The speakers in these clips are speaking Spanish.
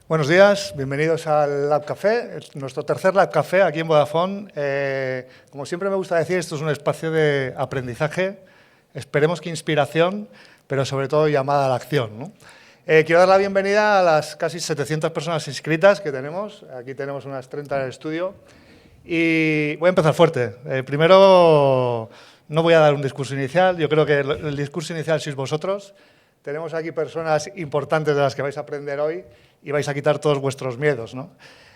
Buenos días, bienvenidos al Lab Café, nuestro tercer Lab Café aquí en Vodafone. Como siempre me gusta decir, esto es un espacio de aprendizaje, esperemos que inspiración, pero sobre todo llamada a la acción, ¿no? Quiero dar la bienvenida a las casi 700 personas inscritas que tenemos. Aquí tenemos unas 30 en el estudio. Y voy a empezar fuerte. Primero, no voy a dar un discurso inicial. Yo creo que el discurso inicial sois vosotros. Tenemos aquí personas importantes de las que vais a aprender hoy y vais a quitar todos vuestros miedos, ¿no?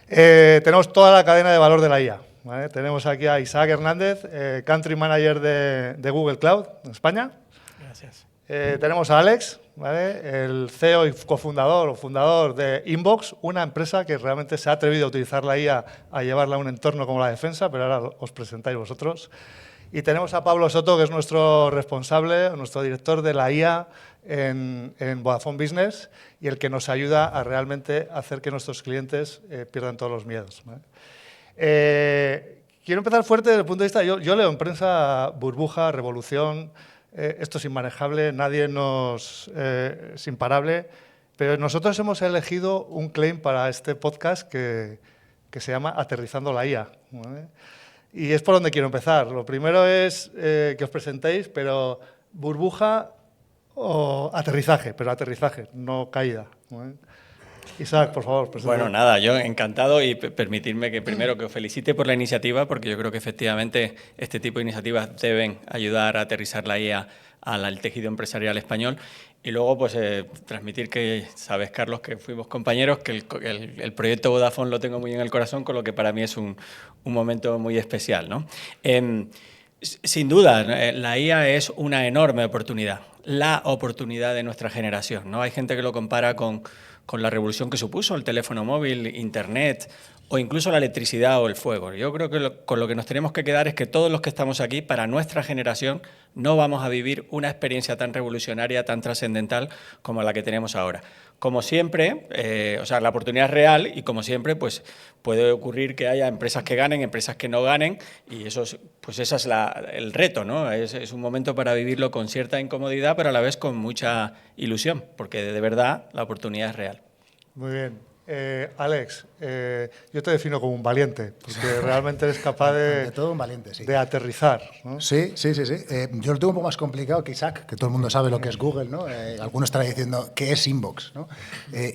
Tenemos toda la cadena de valor de la IA, ¿vale? Tenemos aquí a Isaac Hernández, Country Manager de Google Cloud en España. Gracias. Tenemos a Alex, ¿vale? El CEO y cofundador o fundador de Inbox, una empresa que realmente se ha atrevido a utilizar la IA a llevarla a un entorno como la defensa, pero ahora os presentáis vosotros. Y tenemos a Pablo Soto, que es nuestro responsable, nuestro director de la IA en Vodafone Business y el que nos ayuda a realmente hacer que nuestros clientes pierdan todos los miedos, ¿vale? Quiero empezar fuerte desde el punto de vista, yo leo en prensa burbuja, revolución, esto es inmanejable, nadie es imparable, pero nosotros hemos elegido un claim para este podcast que se llama Aterrizando la IA, ¿vale? Y es por donde quiero empezar. Lo primero es que os presentéis, pero burbuja o aterrizaje, pero aterrizaje, no caída, ¿vale? Isaac, por favor, preséntate. Bueno, nada, yo encantado y permitirme que primero que os felicite por la iniciativa, porque yo creo que efectivamente este tipo de iniciativas deben ayudar a aterrizar la IA al tejido empresarial español. Y luego, pues, transmitir que, sabes, Carlos, que fuimos compañeros, que el proyecto Vodafone lo tengo muy en el corazón, con lo que para mí es un momento muy especial, ¿no? Sin duda, la IA es una enorme oportunidad, la oportunidad de nuestra generación, ¿no? Hay gente que lo compara con la revolución que supuso el teléfono móvil, Internet o incluso la electricidad o el fuego. Yo creo que con lo que nos tenemos que quedar es que todos los que estamos aquí, para nuestra generación, no vamos a vivir una experiencia tan revolucionaria, tan trascendental como la que tenemos ahora. Como siempre, la oportunidad es real y como siempre, pues puede ocurrir que haya empresas que ganen, empresas que no ganen y ese es el reto, ¿no? Es un momento para vivirlo con cierta incomodidad, pero a la vez con mucha ilusión, porque de verdad la oportunidad es real. Muy bien. Alex, yo te defino como un valiente, porque realmente eres capaz de todo un valiente, sí. de aterrizar, ¿no? Sí. Yo lo tengo un poco más complicado que Isaac, que todo el mundo sabe lo que es Google, ¿no? Algunos estarán diciendo, ¿qué es Inbox?, ¿no?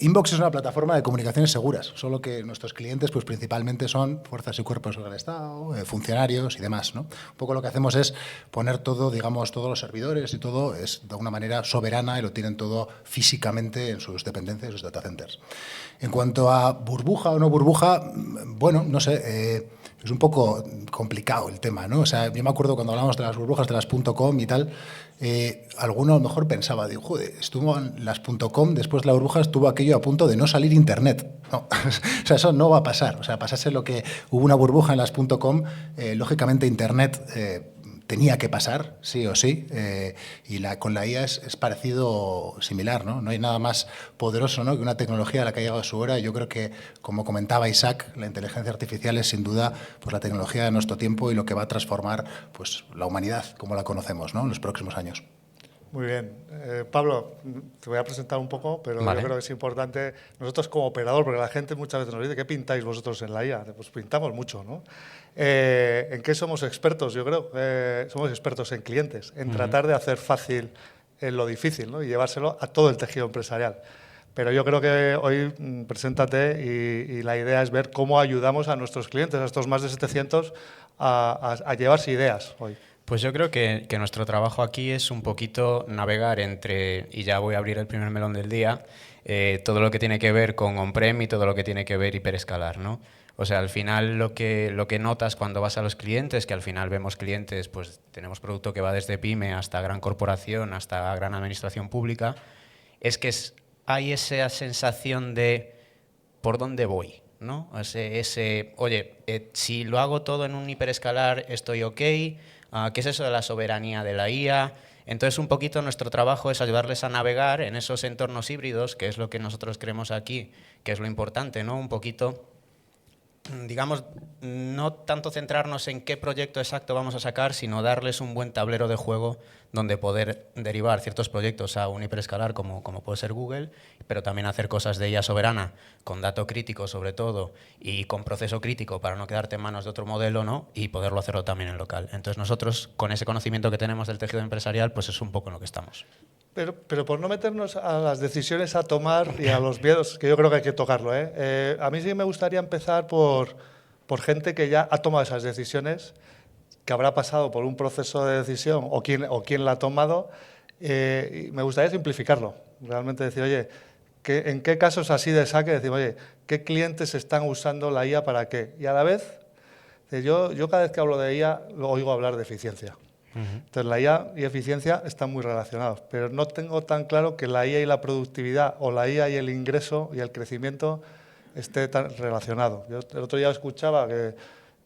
Inbox es una plataforma de comunicaciones seguras, solo que nuestros clientes pues, principalmente son fuerzas y cuerpos del Estado, funcionarios y demás, ¿no? Un poco lo que hacemos es poner todo, digamos, todos los servidores y todo es de una manera soberana y lo tienen todo físicamente en sus dependencias, sus data centers. En cuanto a burbuja o no burbuja, bueno, no sé, es un poco complicado el tema, ¿no? O sea, yo me acuerdo cuando hablamos de las burbujas de las .com y tal, alguno a lo mejor pensaba, digo, joder, estuvo en las .com, después de la burbuja estuvo aquello a punto de no salir Internet. No, o sea, eso no va a pasar. O sea, pasase lo que hubo una burbuja en las .com, lógicamente Internet tenía que pasar, sí o sí, y con la IA es parecido, similar, ¿no? No hay nada más poderoso, ¿no?, que una tecnología a la que ha llegado su hora. Yo creo que, como comentaba Isaac, la inteligencia artificial es sin duda pues, la tecnología de nuestro tiempo y lo que va a transformar pues, la humanidad como la conocemos, ¿no?, en los próximos años. Muy bien. Pablo, te voy a presentar un poco, pero Vale. Yo creo que es importante, nosotros como operador, porque la gente muchas veces nos dice, ¿qué pintáis vosotros en la IA? Pues pintamos mucho, ¿no? ¿En qué somos expertos? Yo creo que somos expertos en clientes, en tratar de hacer fácil lo difícil, ¿no?, y llevárselo a todo el tejido empresarial. Pero yo creo que hoy preséntate y la idea es ver cómo ayudamos a nuestros clientes, a estos más de 700, a llevarse ideas hoy. Pues yo creo que nuestro trabajo aquí es un poquito navegar entre, y ya voy a abrir el primer melón del día, todo lo que tiene que ver con on-prem y todo lo que tiene que ver hiperescalar, ¿no? O sea, al final lo que notas cuando vas a los clientes, que al final vemos clientes, pues tenemos producto que va desde pyme hasta gran corporación, hasta gran administración pública, es que hay esa sensación de ¿por dónde voy?, ¿no? Oye, si lo hago todo en un hiperescalar, estoy ok. ¿Qué es eso de la soberanía de la IA? Entonces, un poquito nuestro trabajo es ayudarles a navegar en esos entornos híbridos, que es lo que nosotros creemos aquí, que es lo importante, ¿no? Un poquito, digamos, no tanto centrarnos en qué proyecto exacto vamos a sacar, sino darles un buen tablero de juego donde poder derivar ciertos proyectos a un hiperescalar como puede ser Google, pero también hacer cosas de IA soberana con dato crítico sobre todo y con proceso crítico para no quedarte en manos de otro modelo, ¿no? Y poderlo hacerlo también en local. Entonces nosotros, con ese conocimiento que tenemos del tejido empresarial, pues es un poco en lo que estamos. Pero por no meternos a las decisiones a tomar y a los miedos, que yo creo que hay que tocarlo, ¿eh? A mí sí me gustaría empezar por gente que ya ha tomado esas decisiones, que habrá pasado por un proceso de decisión o quién la ha tomado. Y me gustaría simplificarlo, realmente decir, oye, ¿en qué casos así de saque decir, oye, qué clientes están usando la IA para qué? Y a la vez, yo cada vez que hablo de IA lo oigo hablar de eficiencia. Entonces, la IA y eficiencia están muy relacionados, pero no tengo tan claro que la IA y la productividad o la IA y el ingreso y el crecimiento esté tan relacionado. Yo el otro día escuchaba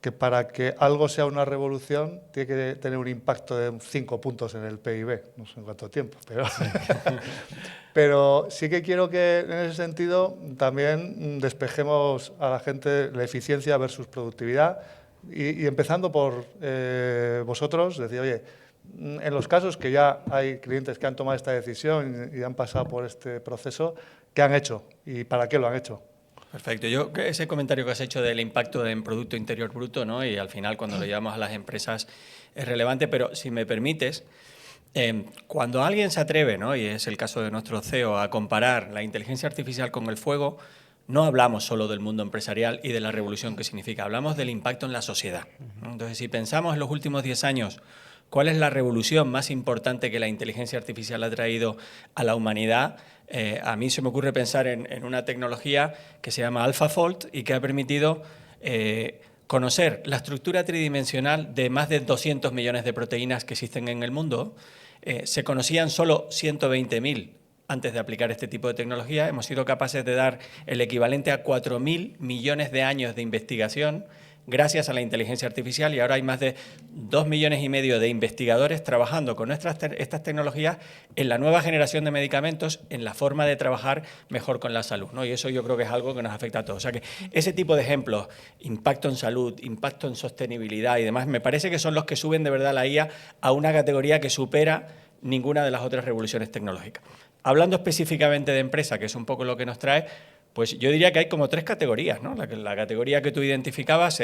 que para que algo sea una revolución tiene que tener un impacto de 5 puntos en el PIB, no sé en cuánto tiempo, pero sí que quiero que en ese sentido también despejemos a la gente la eficiencia versus productividad. Y empezando por vosotros, decir, oye, en los casos que ya hay clientes que han tomado esta decisión y han pasado por este proceso, ¿qué han hecho y para qué lo han hecho? Perfecto. Yo ese comentario que has hecho del impacto en Producto Interior Bruto, ¿no? Y al final cuando lo llevamos a las empresas es relevante, pero si me permites, cuando alguien se atreve, ¿no? Y es el caso de nuestro CEO, a comparar la inteligencia artificial con el fuego, no hablamos solo del mundo empresarial y de la revolución que significa, hablamos del impacto en la sociedad, ¿no? Entonces, si pensamos en los últimos 10 años, ¿cuál es la revolución más importante que la inteligencia artificial ha traído a la humanidad? A mí se me ocurre pensar en una tecnología que se llama AlphaFold y que ha permitido conocer la estructura tridimensional de más de 200 millones de proteínas que existen en el mundo. Se conocían solo 120.000 antes de aplicar este tipo de tecnología. Hemos sido capaces de dar el equivalente a 4.000 millones de años de investigación gracias a la inteligencia artificial, y ahora hay más de 2,5 millones de investigadores trabajando con estas tecnologías en la nueva generación de medicamentos, en la forma de trabajar mejor con la salud, ¿no? Y eso yo creo que es algo que nos afecta a todos. O sea que ese tipo de ejemplos, impacto en salud, impacto en sostenibilidad y demás, me parece que son los que suben de verdad la IA a una categoría que supera ninguna de las otras revoluciones tecnológicas. Hablando específicamente de empresa, que es un poco lo que nos trae, pues yo diría que hay como 3 categorías, ¿no? La categoría que tú identificabas,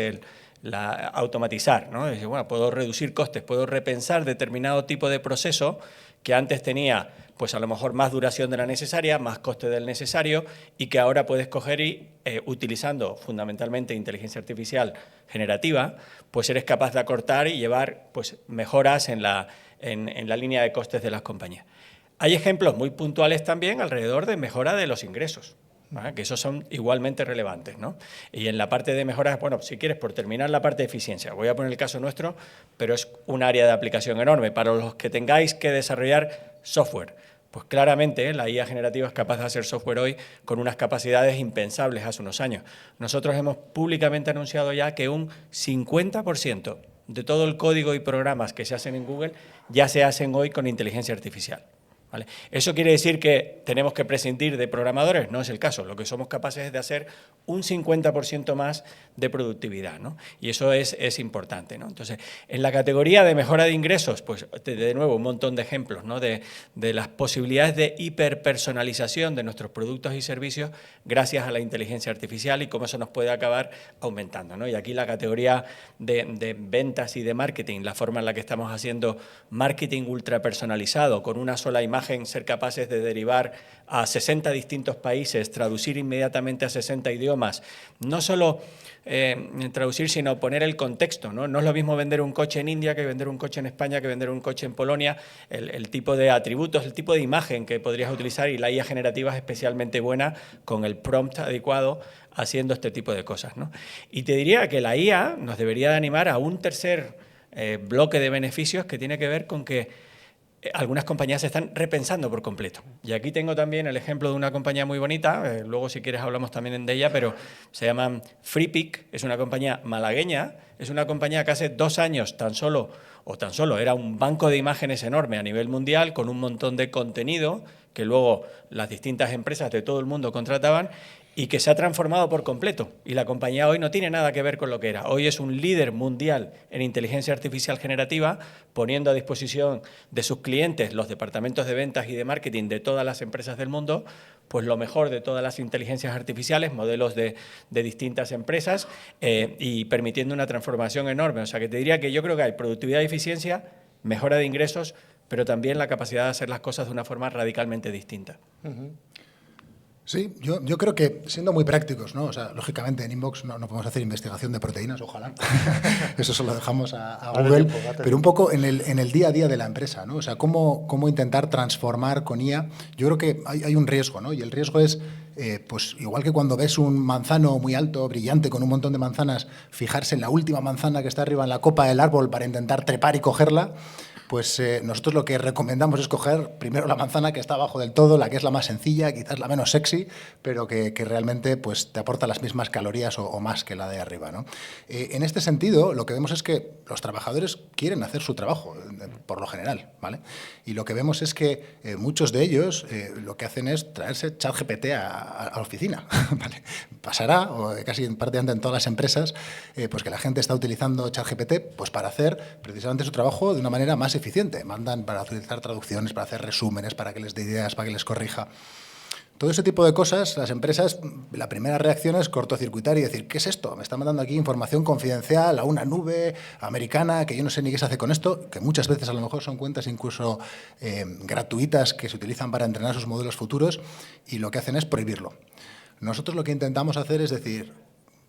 la automatizar, ¿no? Es decir, bueno, puedo reducir costes, puedo repensar determinado tipo de proceso que antes tenía, pues a lo mejor más duración de la necesaria, más coste del necesario, y que ahora puedes coger y, utilizando fundamentalmente inteligencia artificial generativa, pues eres capaz de acortar y llevar pues mejoras en la línea de costes de las compañías. Hay ejemplos muy puntuales también alrededor de mejora de los ingresos, ¿vale? Que esos son igualmente relevantes, ¿no? Y en la parte de mejoras, bueno, si quieres, por terminar la parte de eficiencia, voy a poner el caso nuestro, pero es un área de aplicación enorme. Para los que tengáis que desarrollar software, pues claramente la IA generativa es capaz de hacer software hoy con unas capacidades impensables hace unos años. Nosotros hemos públicamente anunciado ya que un 50% de todo el código y programas que se hacen en Google ya se hacen hoy con inteligencia artificial. ¿Vale? ¿Eso quiere decir que tenemos que prescindir de programadores? No es el caso. Lo que somos capaces es de hacer un 50% más de productividad, ¿no? Y eso es importante, ¿no? Entonces, en la categoría de mejora de ingresos, pues de nuevo un montón de ejemplos, ¿no? de las posibilidades de hiperpersonalización de nuestros productos y servicios gracias a la inteligencia artificial y cómo eso nos puede acabar aumentando, ¿no? Y aquí la categoría de ventas y de marketing, la forma en la que estamos haciendo marketing ultrapersonalizado con una sola imagen, ser capaces de derivar a 60 distintos países, traducir inmediatamente a 60 idiomas, no solo traducir, sino poner el contexto, ¿no? No es lo mismo vender un coche en India que vender un coche en España, que vender un coche en Polonia, el tipo de atributos, el tipo de imagen que podrías utilizar, y la IA generativa es especialmente buena con el prompt adecuado haciendo este tipo de cosas, ¿no? Y te diría que la IA nos debería de animar a un tercer bloque de beneficios que tiene que ver con que algunas compañías se están repensando por completo. Y aquí tengo también el ejemplo de una compañía muy bonita, luego si quieres hablamos también de ella, pero se llama FreePic, es una compañía malagueña, es una compañía que hace 2 años tan solo era un banco de imágenes enorme a nivel mundial con un montón de contenido que luego las distintas empresas de todo el mundo contrataban y que se ha transformado por completo. Y la compañía hoy no tiene nada que ver con lo que era. Hoy es un líder mundial en inteligencia artificial generativa, poniendo a disposición de sus clientes, los departamentos de ventas y de marketing de todas las empresas del mundo, pues lo mejor de todas las inteligencias artificiales, modelos de distintas empresas y permitiendo una transformación enorme. O sea, que te diría que yo creo que hay productividad y eficiencia, mejora de ingresos, pero también la capacidad de hacer las cosas de una forma radicalmente distinta. Sí, yo creo que siendo muy prácticos, ¿no? O sea, lógicamente en Inbox no podemos hacer investigación de proteínas, ojalá. Eso se lo dejamos a Google. Pero un poco en el día a día de la empresa, ¿no? O sea, cómo intentar transformar con IA. Yo creo que hay un riesgo, ¿no? Y el riesgo es, pues igual que cuando ves un manzano muy alto, brillante, con un montón de manzanas, fijarse en la última manzana que está arriba en la copa del árbol para intentar trepar y cogerla. Pues nosotros lo que recomendamos es coger primero la manzana que está abajo del todo, la que es la más sencilla, quizás la menos sexy, pero que realmente pues, te aporta las mismas calorías o más que la de arriba, ¿no? En este sentido, lo que vemos es que los trabajadores quieren hacer su trabajo, por lo general, ¿vale? Y lo que vemos es que muchos de ellos lo que hacen es traerse ChatGPT a la oficina, ¿vale? Pasará, o casi prácticamente en todas las empresas, pues que la gente está utilizando ChatGPT pues, para hacer precisamente su trabajo de una manera más eficiente. Mandan para utilizar traducciones, para hacer resúmenes, para que les dé ideas, para que les corrija. Todo ese tipo de cosas, las empresas, la primera reacción es cortocircuitar y decir, ¿qué es esto? Me está mandando aquí información confidencial a una nube americana que yo no sé ni qué se hace con esto, que muchas veces a lo mejor son cuentas incluso gratuitas que se utilizan para entrenar sus modelos futuros y lo que hacen es prohibirlo. Nosotros lo que intentamos hacer es decir,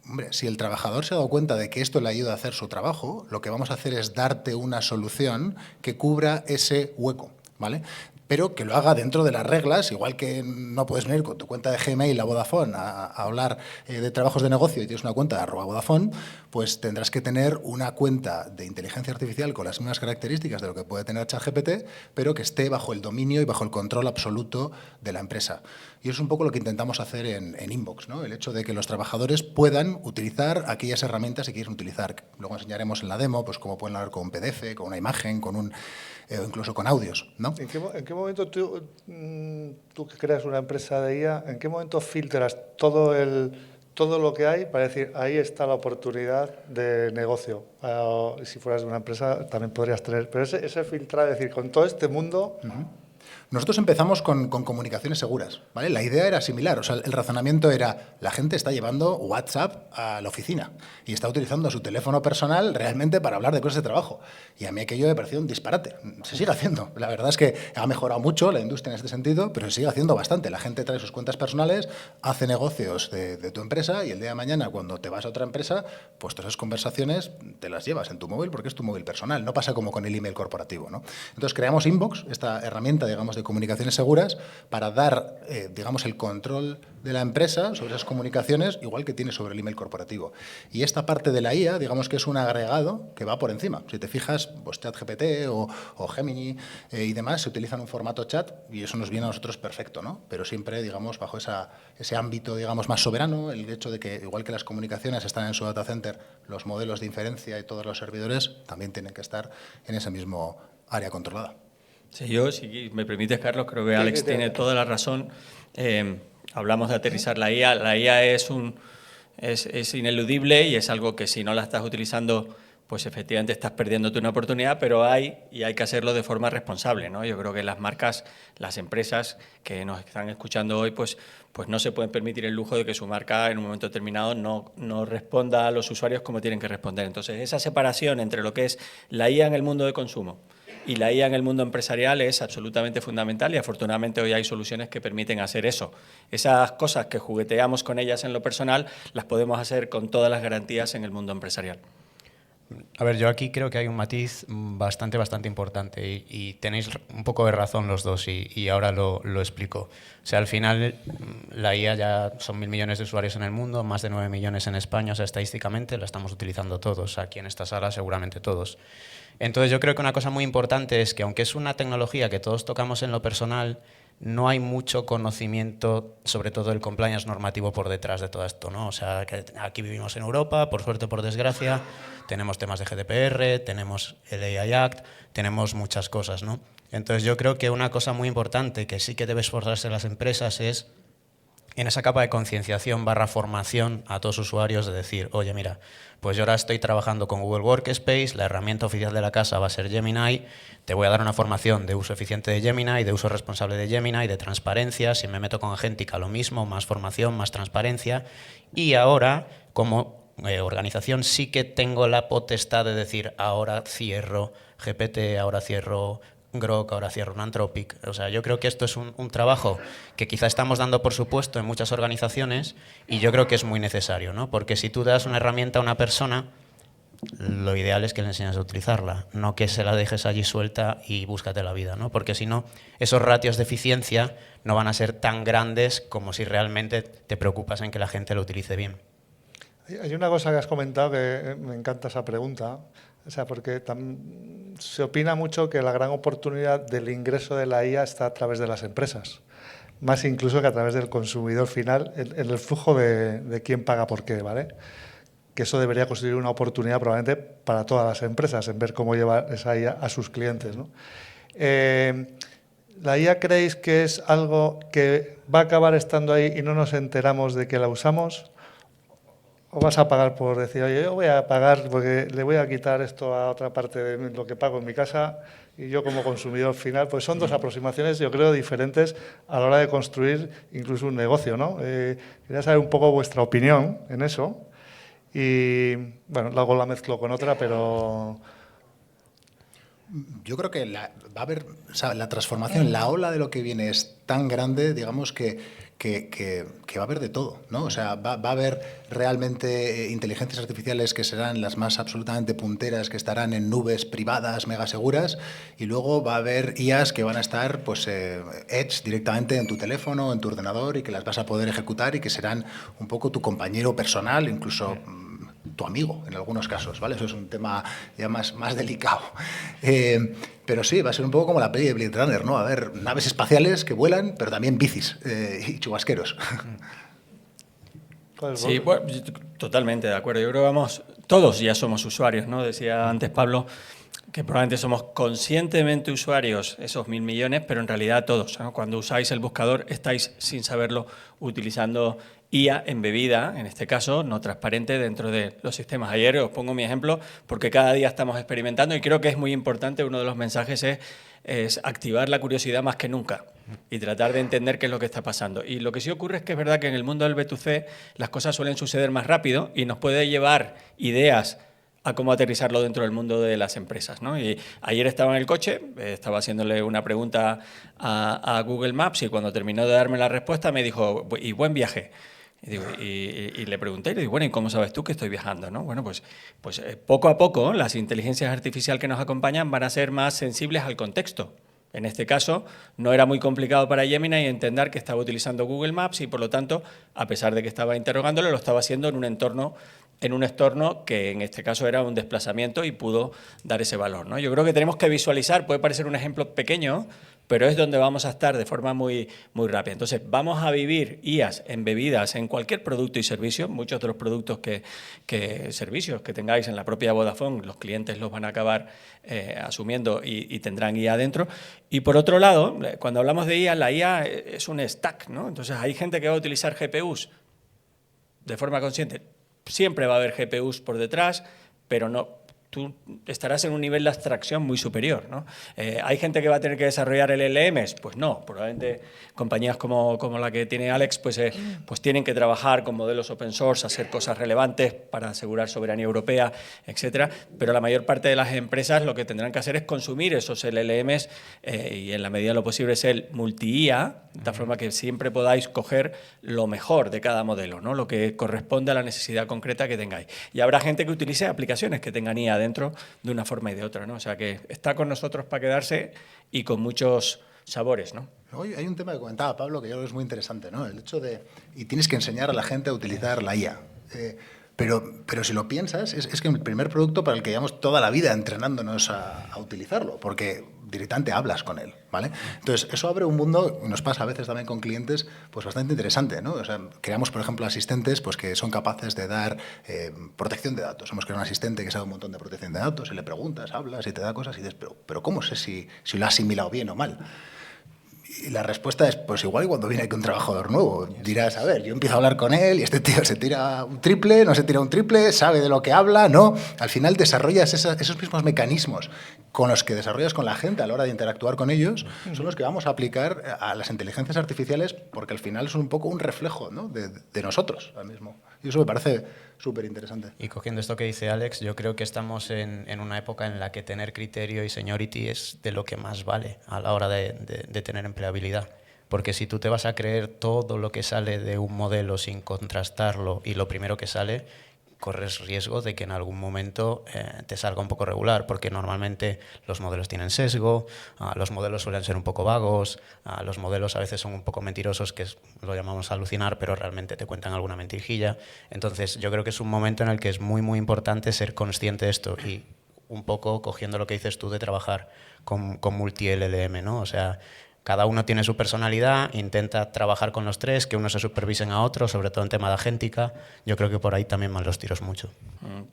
hombre, si el trabajador se ha dado cuenta de que esto le ayuda a hacer su trabajo, lo que vamos a hacer es darte una solución que cubra ese hueco, ¿vale? Pero que lo haga dentro de las reglas, igual que no puedes venir con tu cuenta de Gmail a Vodafone a hablar de trabajos de negocio y tienes una cuenta de @Vodafone, pues tendrás que tener una cuenta de inteligencia artificial con las mismas características de lo que puede tener ChatGPT, pero que esté bajo el dominio y bajo el control absoluto de la empresa. Y eso es un poco lo que intentamos hacer en Inbox, ¿no? El hecho de que los trabajadores puedan utilizar aquellas herramientas que quieren utilizar. Luego enseñaremos en la demo pues cómo pueden hablar con un PDF, con una imagen, con incluso con audios, ¿no? ¿En qué momento tú que creas una empresa de IA, en qué momento filtras todo lo que hay para decir, ahí está la oportunidad de negocio? Si fueras de una empresa también podrías tener, pero ese filtrar, es decir, con todo este mundo... Nosotros empezamos con comunicaciones seguras, ¿vale? La idea era similar, o sea, el razonamiento era, la gente está llevando WhatsApp a la oficina y está utilizando su teléfono personal realmente para hablar de cosas de trabajo. Y a mí aquello me pareció un disparate. Se sigue haciendo. La verdad es que ha mejorado mucho la industria en este sentido, pero se sigue haciendo bastante. La gente trae sus cuentas personales, hace negocios de tu empresa y el día de mañana, cuando te vas a otra empresa, pues todas esas conversaciones te las llevas en tu móvil porque es tu móvil personal. No pasa como con el email corporativo, ¿no? Entonces creamos Inbox, esta herramienta, digamos, de comunicaciones seguras para dar, digamos, el control de la empresa sobre esas comunicaciones, igual que tiene sobre el email corporativo. Y esta parte de la IA, digamos que es un agregado que va por encima. Si te fijas, pues ChatGPT o Gemini y demás se utilizan un formato chat y eso nos viene a nosotros perfecto, ¿no? Pero siempre, digamos, bajo ese ámbito, digamos, más soberano, el hecho de que, igual que las comunicaciones están en su data center, los modelos de inferencia y todos los servidores también tienen que estar en ese mismo área controlada. Sí, yo, si me permites, Carlos, creo que Alex tiene toda la razón. Hablamos de aterrizar la IA. La IA es ineludible y es algo que si no la estás utilizando, pues efectivamente estás perdiéndote una oportunidad, pero hay que hacerlo de forma responsable, ¿no? Yo creo que las marcas, las empresas que nos están escuchando hoy, pues no se pueden permitir el lujo de que su marca en un momento determinado no responda a los usuarios como tienen que responder. Entonces, esa separación entre lo que es la IA en el mundo de consumo y la IA en el mundo empresarial es absolutamente fundamental y afortunadamente hoy hay soluciones que permiten hacer eso. Esas cosas que jugueteamos con ellas en lo personal las podemos hacer con todas las garantías en el mundo empresarial. A ver, yo aquí creo que hay un matiz bastante importante y tenéis un poco de razón los dos y ahora lo explico. O sea, al final la IA ya son 1.000 millones de usuarios en el mundo, más de 9 millones en España, o sea, estadísticamente la estamos utilizando todos, aquí en esta sala seguramente todos. Entonces yo creo que una cosa muy importante es que aunque es una tecnología que todos tocamos en lo personal, no hay mucho conocimiento, sobre todo el compliance normativo por detrás de todo esto, ¿no? O sea, que aquí vivimos en Europa, por suerte o por desgracia, tenemos temas de GDPR, tenemos el AI Act, tenemos muchas cosas, ¿no? Entonces yo creo que una cosa muy importante que sí que debe esforzarse las empresas es en esa capa de concienciación / formación a todos los usuarios de decir, oye, mira, pues yo ahora estoy trabajando con Google Workspace, la herramienta oficial de la casa va a ser Gemini, te voy a dar una formación de uso eficiente de Gemini, de uso responsable de Gemini, de transparencia, si me meto con Agéntica lo mismo, más formación, más transparencia, y ahora, como organización, sí que tengo la potestad de decir, ahora cierro GPT, ahora cierro Grok, ahora cierro un Anthropic. O sea, yo creo que esto es un trabajo que quizá estamos dando por supuesto en muchas organizaciones y yo creo que es muy necesario, ¿no? Porque si tú das una herramienta a una persona, lo ideal es que le enseñes a utilizarla, no que se la dejes allí suelta y búscate la vida, ¿no? Porque si no, esos ratios de eficiencia no van a ser tan grandes como si realmente te preocupas en que la gente lo utilice bien. Hay una cosa que has comentado que me encanta esa pregunta. O sea, porque se opina mucho que la gran oportunidad del ingreso de la IA está a través de las empresas, más incluso que a través del consumidor final, en el flujo de quién paga por qué, ¿vale? Que eso debería constituir una oportunidad probablemente para todas las empresas, en ver cómo llevar esa IA a sus clientes, ¿no? ¿La IA creéis que es algo que va a acabar estando ahí y no nos enteramos de que la usamos? ¿O vas a pagar por decir, oye, yo voy a pagar porque le voy a quitar esto a otra parte de lo que pago en mi casa y yo como consumidor final? Pues son dos aproximaciones, yo creo, diferentes a la hora de construir incluso un negocio, ¿no? Quería saber un poco vuestra opinión en eso y, bueno, luego la mezclo con otra, pero... Yo creo que va a haber, o sea, la transformación, la ola de lo que viene es tan grande, digamos, que va a haber de todo, ¿no? O sea, va a haber realmente inteligencias artificiales que serán las más absolutamente punteras, que estarán en nubes privadas, mega seguras, y luego va a haber IAs que van a estar, pues, edge directamente en tu teléfono, en tu ordenador, y que las vas a poder ejecutar y que serán un poco tu compañero personal, incluso tu amigo, en algunos casos, ¿vale? Eso es un tema ya más delicado. Pero sí, va a ser un poco como la peli de Blade Runner, ¿no? A ver, naves espaciales que vuelan, pero también bicis y chubasqueros. Sí, bueno, totalmente de acuerdo. Yo creo que vamos, todos ya somos usuarios, ¿no? Decía antes Pablo que probablemente somos conscientemente usuarios, esos 1.000 millones, pero en realidad todos, ¿no? Cuando usáis el buscador estáis, sin saberlo, utilizando IA embebida, en este caso, no transparente, dentro de los sistemas. Ayer os pongo mi ejemplo porque cada día estamos experimentando y creo que es muy importante, uno de los mensajes es activar la curiosidad más que nunca y tratar de entender qué es lo que está pasando. Y lo que sí ocurre es que es verdad que en el mundo del B2C las cosas suelen suceder más rápido y nos puede llevar ideas a cómo aterrizarlo dentro del mundo de las empresas, ¿no? Y ayer estaba en el coche, estaba haciéndole una pregunta a Google Maps y cuando terminó de darme la respuesta me dijo, y buen viaje. Y le pregunté, y le digo, bueno, ¿y cómo sabes tú que estoy viajando, no? Bueno, pues poco a poco las inteligencias artificiales que nos acompañan van a ser más sensibles al contexto. En este caso, no era muy complicado para Gemini entender que estaba utilizando Google Maps y, por lo tanto, a pesar de que estaba interrogándolo, lo estaba haciendo en un entorno que en este caso era un desplazamiento y pudo dar ese valor, ¿no? Yo creo que tenemos que visualizar, puede parecer un ejemplo pequeño, pero es donde vamos a estar de forma muy rápida. Entonces, vamos a vivir IAs embebidas en cualquier producto y servicio. Muchos de los productos servicios que tengáis en la propia Vodafone, los clientes los van a acabar asumiendo y tendrán IA dentro. Y por otro lado, cuando hablamos de IA, la IA es un stack, ¿no? Entonces, hay gente que va a utilizar GPUs de forma consciente. Siempre va a haber GPUs por detrás, pero no... tú estarás en un nivel de abstracción muy superior, ¿no? ¿Hay gente que va a tener que desarrollar LLMs? Pues no, probablemente compañías como la que tiene Alex pues tienen que trabajar con modelos open source, hacer cosas relevantes para asegurar soberanía europea, etcétera, pero la mayor parte de las empresas lo que tendrán que hacer es consumir esos LLMs y en la medida de lo posible es el multi-IA, de tal forma que siempre podáis coger lo mejor de cada modelo, ¿no? Lo que corresponde a la necesidad concreta que tengáis. Y habrá gente que utilice aplicaciones que tengan IA dentro de una forma y de otra, ¿no? O sea que está con nosotros para quedarse y con muchos sabores, ¿no? Hoy hay un tema que comentaba Pablo que yo creo que es muy interesante, ¿no? El hecho de... Y tienes que enseñar a la gente a utilizar la IA. Pero si lo piensas, es que el primer producto para el que llevamos toda la vida entrenándonos a utilizarlo, porque directamente hablas con él, ¿vale? Entonces, eso abre un mundo, nos pasa a veces también con clientes, pues bastante interesante, ¿no? O sea, creamos, por ejemplo, asistentes pues, que son capaces de dar protección de datos. Hemos creado un asistente que sabe un montón de protección de datos y le preguntas, hablas y te da cosas y dices, pero ¿cómo sé si lo ha asimilado bien o mal? Y la respuesta es, pues igual cuando viene aquí un trabajador nuevo, dirás, a ver, yo empiezo a hablar con él y este tío se tira un triple, no se tira un triple, sabe de lo que habla, no. Al final desarrollas esos mismos mecanismos con los que desarrollas con la gente a la hora de interactuar con ellos, son los que vamos a aplicar a las inteligencias artificiales porque al final son un poco un reflejo, ¿no? de nosotros ahora mismo. Y eso me parece súper interesante. Y cogiendo esto que dice Alex, yo creo que estamos en una época en la que tener criterio y seniority es de lo que más vale a la hora de tener empleabilidad. Porque si tú te vas a creer todo lo que sale de un modelo sin contrastarlo y lo primero que sale, corres riesgo de que en algún momento te salga un poco regular, porque normalmente los modelos tienen sesgo, los modelos suelen ser un poco vagos, los modelos a veces son un poco mentirosos, que lo llamamos alucinar, pero realmente te cuentan alguna mentirijilla. Entonces yo creo que es un momento en el que es muy, muy importante ser consciente de esto y un poco cogiendo lo que dices tú de trabajar con multi-LLM, ¿no? O sea, cada uno tiene su personalidad, intenta trabajar con los tres, que uno se supervisen a otro, sobre todo en tema de agéntica. Yo creo que por ahí también van los tiros mucho.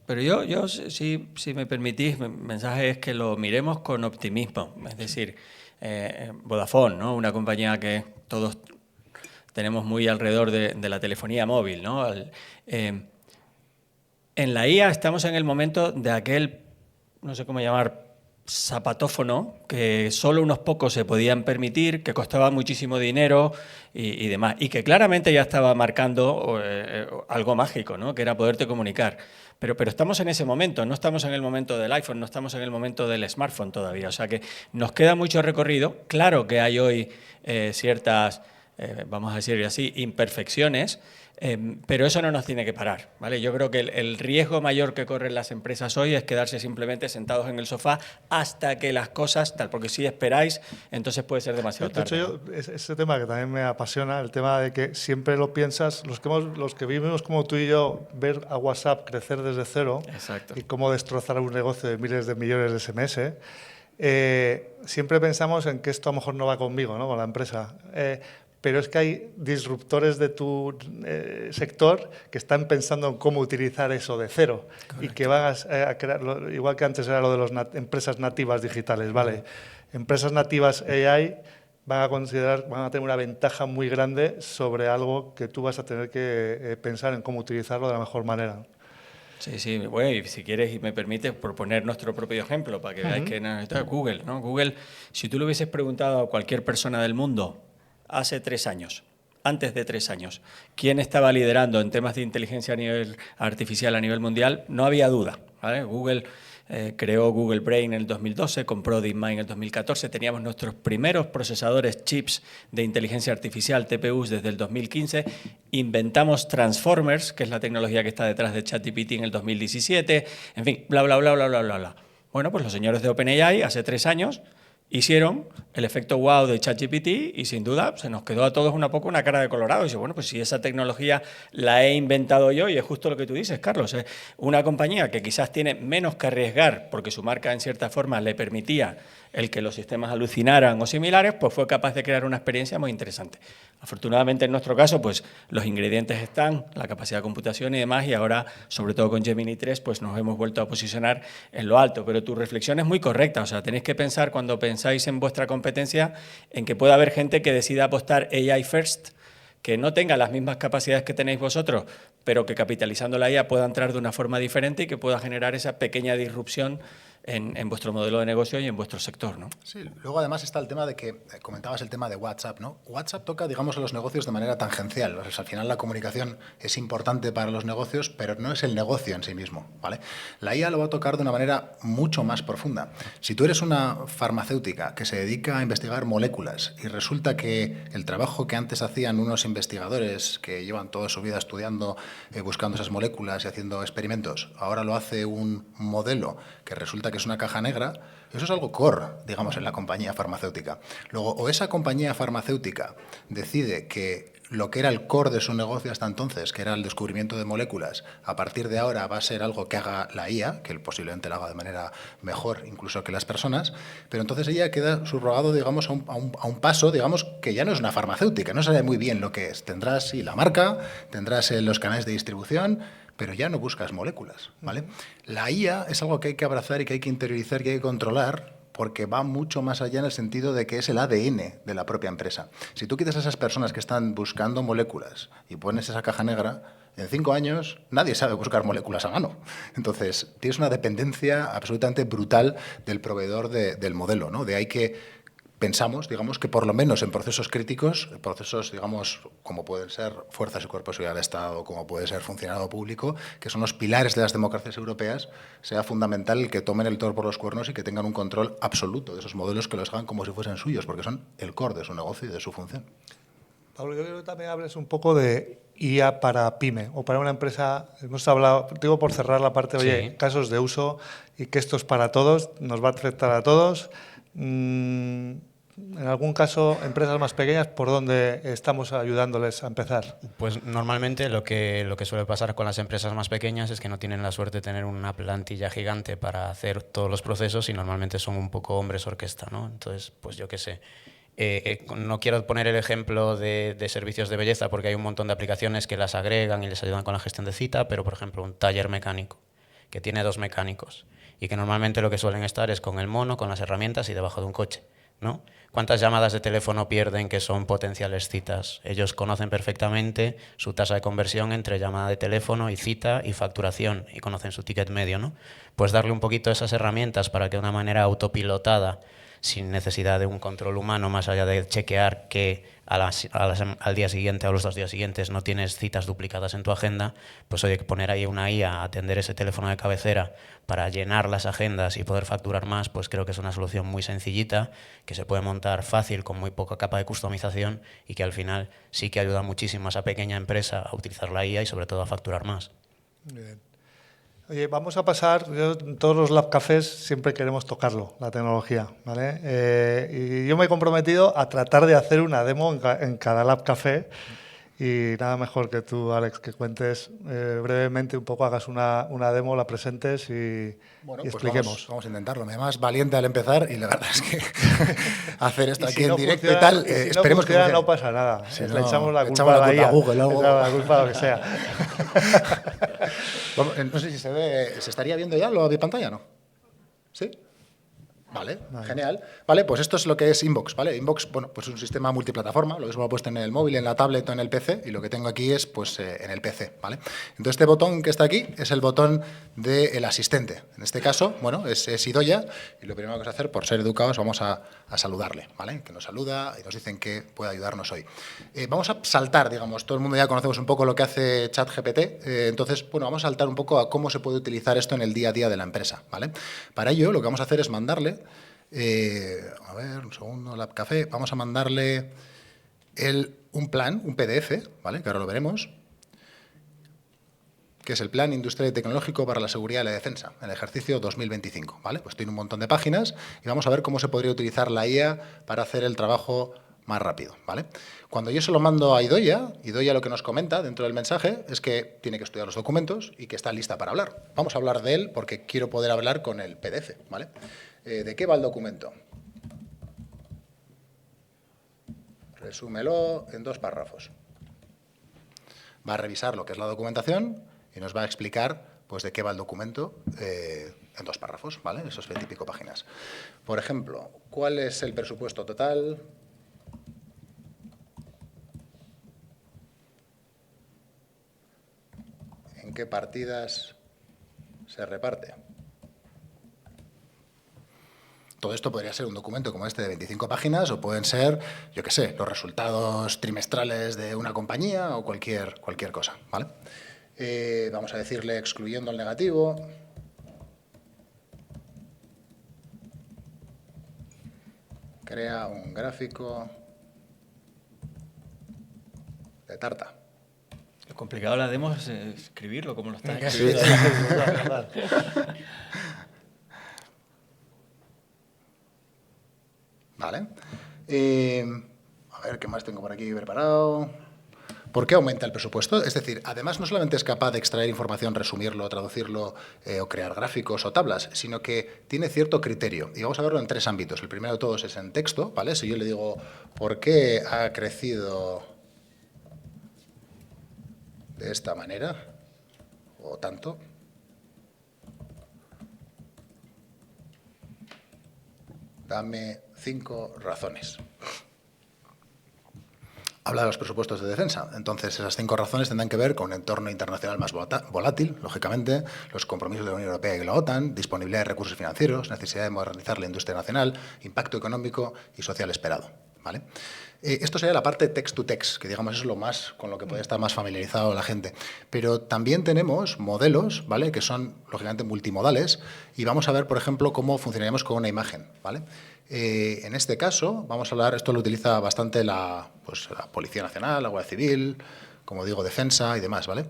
Pero yo si me permitís, mi mensaje es que lo miremos con optimismo. Es decir, Vodafone, ¿no? Una compañía que todos tenemos muy alrededor de la telefonía móvil, ¿no? En la IA estamos en el momento de aquel, no sé cómo llamar, zapatófono que solo unos pocos se podían permitir, que costaba muchísimo dinero y demás, y que claramente ya estaba marcando algo mágico, ¿no? Que era poderte comunicar. Pero estamos en ese momento, no estamos en el momento del iPhone, no estamos en el momento del smartphone todavía, o sea que nos queda mucho recorrido. Claro que hay hoy ciertas, vamos a decir así, imperfecciones, pero eso no nos tiene que parar, ¿vale? Yo creo que el riesgo mayor que corren las empresas hoy es quedarse simplemente sentados en el sofá hasta que las cosas tal, porque si esperáis, entonces puede ser demasiado tarde. De hecho, ese tema que también me apasiona, el tema de que siempre lo piensas, los que vivimos como tú y yo, ver a WhatsApp crecer desde cero. Exacto. Y cómo destrozar un negocio de miles de millones de SMS, siempre pensamos en que esto a lo mejor no va conmigo, ¿no? Con la empresa. Pero es que hay disruptores de tu sector que están pensando en cómo utilizar eso de cero. Correcto. Y que van a crear, igual que antes era lo de las empresas nativas digitales, ¿vale? Empresas nativas AI van a tener una ventaja muy grande sobre algo que tú vas a tener que pensar en cómo utilizarlo de la mejor manera. Sí, bueno, y si quieres y me permites proponer nuestro propio ejemplo para que veáis que está Google, ¿no? Google, si tú le hubieses preguntado a cualquier persona del mundo hace 3 años, antes de 3 años, quién estaba liderando en temas de inteligencia artificial a nivel mundial, no había duda, ¿vale? Google creó Google Brain en el 2012, compró DeepMind en el 2014, teníamos nuestros primeros procesadores chips de inteligencia artificial, TPUs, desde el 2015, inventamos Transformers, que es la tecnología que está detrás de ChatGPT en el 2017, en fin, bla, bla, bla, bla, bla, bla, bla. Bueno, pues los señores de OpenAI hace 3 años hicieron el efecto wow de ChatGPT y sin duda se nos quedó a todos un poco una cara de colorado. Y dice, bueno, pues si esa tecnología la he inventado yo, y es justo lo que tú dices, Carlos, es una compañía que quizás tiene menos que arriesgar porque su marca en cierta forma le permitía el que los sistemas alucinaran o similares, pues fue capaz de crear una experiencia muy interesante. Afortunadamente en nuestro caso, pues los ingredientes están, la capacidad de computación y demás, y ahora, sobre todo con Gemini 3, pues nos hemos vuelto a posicionar en lo alto. Pero tu reflexión es muy correcta, o sea, tenéis que pensar cuando pensáis en vuestra competencia en que pueda haber gente que decida apostar AI first, que no tenga las mismas capacidades que tenéis vosotros, pero que capitalizando la IA pueda entrar de una forma diferente y que pueda generar esa pequeña disrupción en vuestro modelo de negocio y en vuestro sector, ¿no? Sí, luego además está el tema de que comentabas el tema de WhatsApp, ¿no? WhatsApp toca, digamos, a los negocios de manera tangencial. O sea, al final la comunicación es importante para los negocios, pero no es el negocio en sí mismo, ¿vale? La IA lo va a tocar de una manera mucho más profunda. Si tú eres una farmacéutica que se dedica a investigar moléculas y resulta que el trabajo que antes hacían unos investigadores que llevan toda su vida estudiando, buscando esas moléculas y haciendo experimentos, ahora lo hace un modelo que resulta que es una caja negra, eso es algo core, digamos, en la compañía farmacéutica. Luego, o esa compañía farmacéutica decide que lo que era el core de su negocio hasta entonces, que era el descubrimiento de moléculas, a partir de ahora va a ser algo que haga la IA, que posiblemente lo haga de manera mejor incluso que las personas, pero entonces ella queda subrogado, digamos, a un paso, digamos, que ya no es una farmacéutica, no sabe muy bien lo que es. Tendrás sí, la marca, tendrás los canales de distribución, pero ya no buscas moléculas, ¿vale? La IA es algo que hay que abrazar y que hay que interiorizar, que hay que controlar, porque va mucho más allá en el sentido de que es el ADN de la propia empresa. Si tú quitas a esas personas que están buscando moléculas y pones esa caja negra, en 5 años nadie sabe buscar moléculas a mano. Entonces, tienes una dependencia absolutamente brutal del proveedor del modelo, ¿no? De ahí que pensamos, digamos, que por lo menos en procesos críticos, procesos, digamos, como pueden ser fuerzas y cuerpos de seguridad del Estado, como puede ser funcionariado público, que son los pilares de las democracias europeas, sea fundamental el que tomen el toro por los cuernos y que tengan un control absoluto de esos modelos, que los hagan como si fuesen suyos, porque son el core de su negocio y de su función. Pablo, yo creo que también hables un poco de IA para PyME o para una empresa. Hemos hablado, digo por cerrar la parte, oye, Sí. casos de uso y que esto es para todos, nos va a afectar a todos. En algún caso, empresas más pequeñas, ¿por dónde estamos ayudándoles a empezar? Pues normalmente lo que suele pasar con las empresas más pequeñas es que no tienen la suerte de tener una plantilla gigante para hacer todos los procesos y normalmente son un poco hombres orquesta, ¿no? Entonces, pues yo qué sé. No quiero poner el ejemplo de servicios de belleza porque hay un montón de aplicaciones que las agregan y les ayudan con la gestión de cita, pero por ejemplo un taller mecánico que tiene 2 mecánicos y que normalmente lo que suelen estar es con el mono, con las herramientas y debajo de un coche, ¿no? ¿Cuántas llamadas de teléfono pierden que son potenciales citas? Ellos conocen perfectamente su tasa de conversión entre llamada de teléfono y cita y facturación y conocen su ticket medio, ¿no? Pues darle un poquito esas herramientas para que de una manera autopilotada, sin necesidad de un control humano, más allá de chequear que al día siguiente o a los 2 días siguientes no tienes citas duplicadas en tu agenda, pues hay que poner ahí una IA a atender ese teléfono de cabecera para llenar las agendas y poder facturar más, pues creo que es una solución muy sencillita, que se puede montar fácil con muy poca capa de customización y que al final sí que ayuda muchísimo a esa pequeña empresa a utilizar la IA y sobre todo a facturar más. Bien. Oye, vamos a pasar, en todos los Lab Cafés siempre queremos tocarlo, la tecnología, ¿vale? Y yo me he comprometido a tratar de hacer una demo en cada Lab Café y nada mejor que tú, Alex, que cuentes brevemente un poco, hagas una demo, la presentes y Bueno, pues expliquemos. vamos a intentarlo. Además, valiente al empezar y la verdad es que hacer esto Y aquí si en no directo funciona, y tal, y si esperemos no que funciona, funcione. no pasa nada. Si Le no, echamos la le culpa echamos a la la culpa a IA, Google, le luego. echamos la culpa a lo que sea. No sé si se ve, ¿se estaría viendo ya lo de pantalla, no? ¿Sí? Vale, genial. Vale, pues esto es lo que es Inbox, ¿vale? Inbox, bueno, pues es un sistema multiplataforma, lo mismo lo he puesto en el móvil, en la tablet o en el PC, y lo que tengo aquí es, pues, en el PC, ¿vale? Entonces, este botón que está aquí es el botón del asistente. En este caso, bueno, es Idoia, y lo primero que vamos a hacer, por ser educados, vamos a saludarle, ¿vale? Que nos saluda y nos dicen que puede ayudarnos hoy. Vamos a saltar, digamos, todo el mundo ya conocemos un poco lo que hace ChatGPT, entonces, bueno, vamos a saltar un poco a cómo se puede utilizar esto en el día a día de la empresa, ¿vale? Para ello, lo que vamos a hacer es mandarle, a ver, un segundo, Lab Café, vamos a mandarle un plan, un PDF, ¿vale? Que ahora lo veremos, que es el Plan Industrial y Tecnológico para la Seguridad y la Defensa, en el ejercicio 2025, ¿vale? Pues tiene un montón de páginas y vamos a ver cómo se podría utilizar la IA para hacer el trabajo más rápido, ¿vale? Cuando yo se lo mando a Idoia lo que nos comenta dentro del mensaje es que tiene que estudiar los documentos y que está lista para hablar. Vamos a hablar de él porque quiero poder hablar con el PDF, ¿vale? ¿De qué va el documento? Resúmelo en 2 párrafos. Va a revisar lo que es la documentación y nos va a explicar, pues, de qué va el documento en 2 párrafos, ¿vale? Esos 20 y pico páginas. Por ejemplo, ¿cuál es el presupuesto total? ¿En qué partidas se reparte? Todo esto podría ser un documento como este de 25 páginas o pueden ser, yo qué sé, los resultados trimestrales de una compañía o cualquier cosa, ¿vale? Vamos a decirle excluyendo el negativo. Crea un gráfico de tarta. Lo complicado de la demo es escribirlo, como lo estás Sí. escribiendo. Vale. A ver, ¿qué más tengo por aquí preparado? ¿Por qué aumenta el presupuesto? Es decir, además no solamente es capaz de extraer información, resumirlo, traducirlo o crear gráficos o tablas, sino que tiene cierto criterio. Y vamos a verlo en 3 ámbitos. El primero de todos es en texto, ¿vale? Si yo le digo, ¿por qué ha crecido de esta manera o tanto? Dame 5 razones. Habla de los presupuestos de defensa. Entonces, esas 5 razones tendrán que ver con un entorno internacional más volátil, lógicamente, los compromisos de la Unión Europea y la OTAN, disponibilidad de recursos financieros, necesidad de modernizar la industria nacional, impacto económico y social esperado. ¿Vale? Esto sería la parte text-to-text, que digamos es lo más con lo que puede estar más familiarizado la gente. Pero también tenemos modelos, ¿vale?, que son, lógicamente, multimodales, y vamos a ver, por ejemplo, cómo funcionaríamos con una imagen, ¿vale? En este caso, vamos a hablar, esto lo utiliza bastante la Policía Nacional, la Guardia Civil, como digo, Defensa y demás, ¿vale?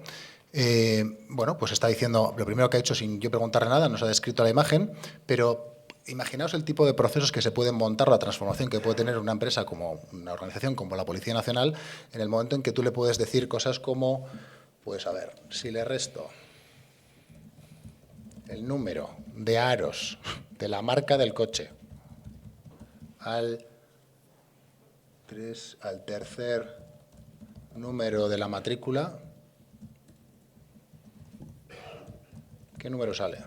Bueno, pues está diciendo, lo primero que ha hecho sin yo preguntarle nada, nos ha descrito la imagen, pero imaginaos el tipo de procesos que se pueden montar, la transformación que puede tener una empresa como una organización como la Policía Nacional, en el momento en que tú le puedes decir cosas como, pues a ver, si le resto el número de aros de la marca del coche al tercer número de la matrícula, ¿qué número sale?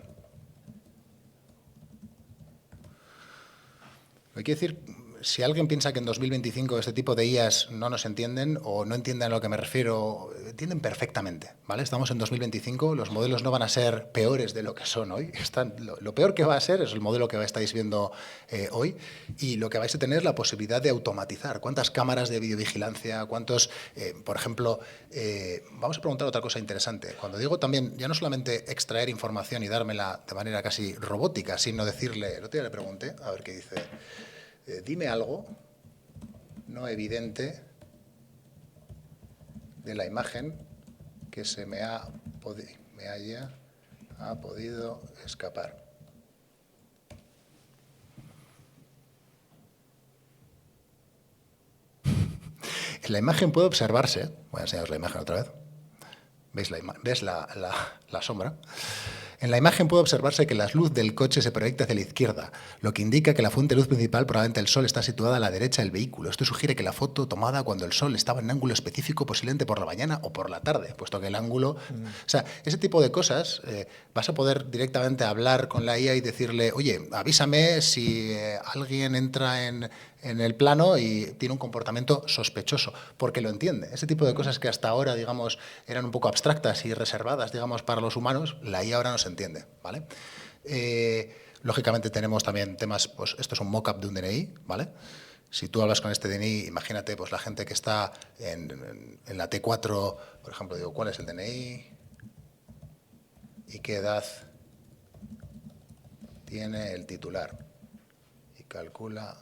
Hay que decir, si alguien piensa que en 2025 este tipo de IAs no nos entienden o no entienden a lo que me refiero, entienden perfectamente, ¿vale? Estamos en 2025, los modelos no van a ser peores de lo que son hoy. Lo peor que va a ser es el modelo que estáis viendo hoy, y lo que vais a tener es la posibilidad de automatizar. ¿Cuántas cámaras de videovigilancia? ¿Cuántos, por ejemplo, vamos a preguntar otra cosa interesante. Cuando digo también, ya no solamente extraer información y dármela de manera casi robótica, sino decirle, el otro día le pregunté, a ver qué dice, dime algo no evidente de la imagen que se me haya podido escapar. En la imagen puede observarse, voy a enseñaros la imagen otra vez. ¿Ves la sombra? En la imagen puede observarse que la luz del coche se proyecta hacia la izquierda, lo que indica que la fuente de luz principal, probablemente el sol, está situada a la derecha del vehículo. Esto sugiere que la foto tomada cuando el sol estaba en un ángulo específico, posiblemente por la mañana o por la tarde, puesto que el ángulo... O sea, ese tipo de cosas vas a poder directamente hablar con la IA y decirle, oye, avísame si alguien entra en el plano y tiene un comportamiento sospechoso, porque lo entiende. Ese tipo de cosas que hasta ahora, digamos, eran un poco abstractas y reservadas, digamos, para los humanos, la IA ahora nos entiende, ¿vale? Lógicamente tenemos también temas, pues esto es un mock-up de un DNI, ¿vale? Si tú hablas con este DNI, imagínate pues la gente que está en la T4, por ejemplo, digo, ¿cuál es el DNI? ¿Y qué edad tiene el titular? Y calcula...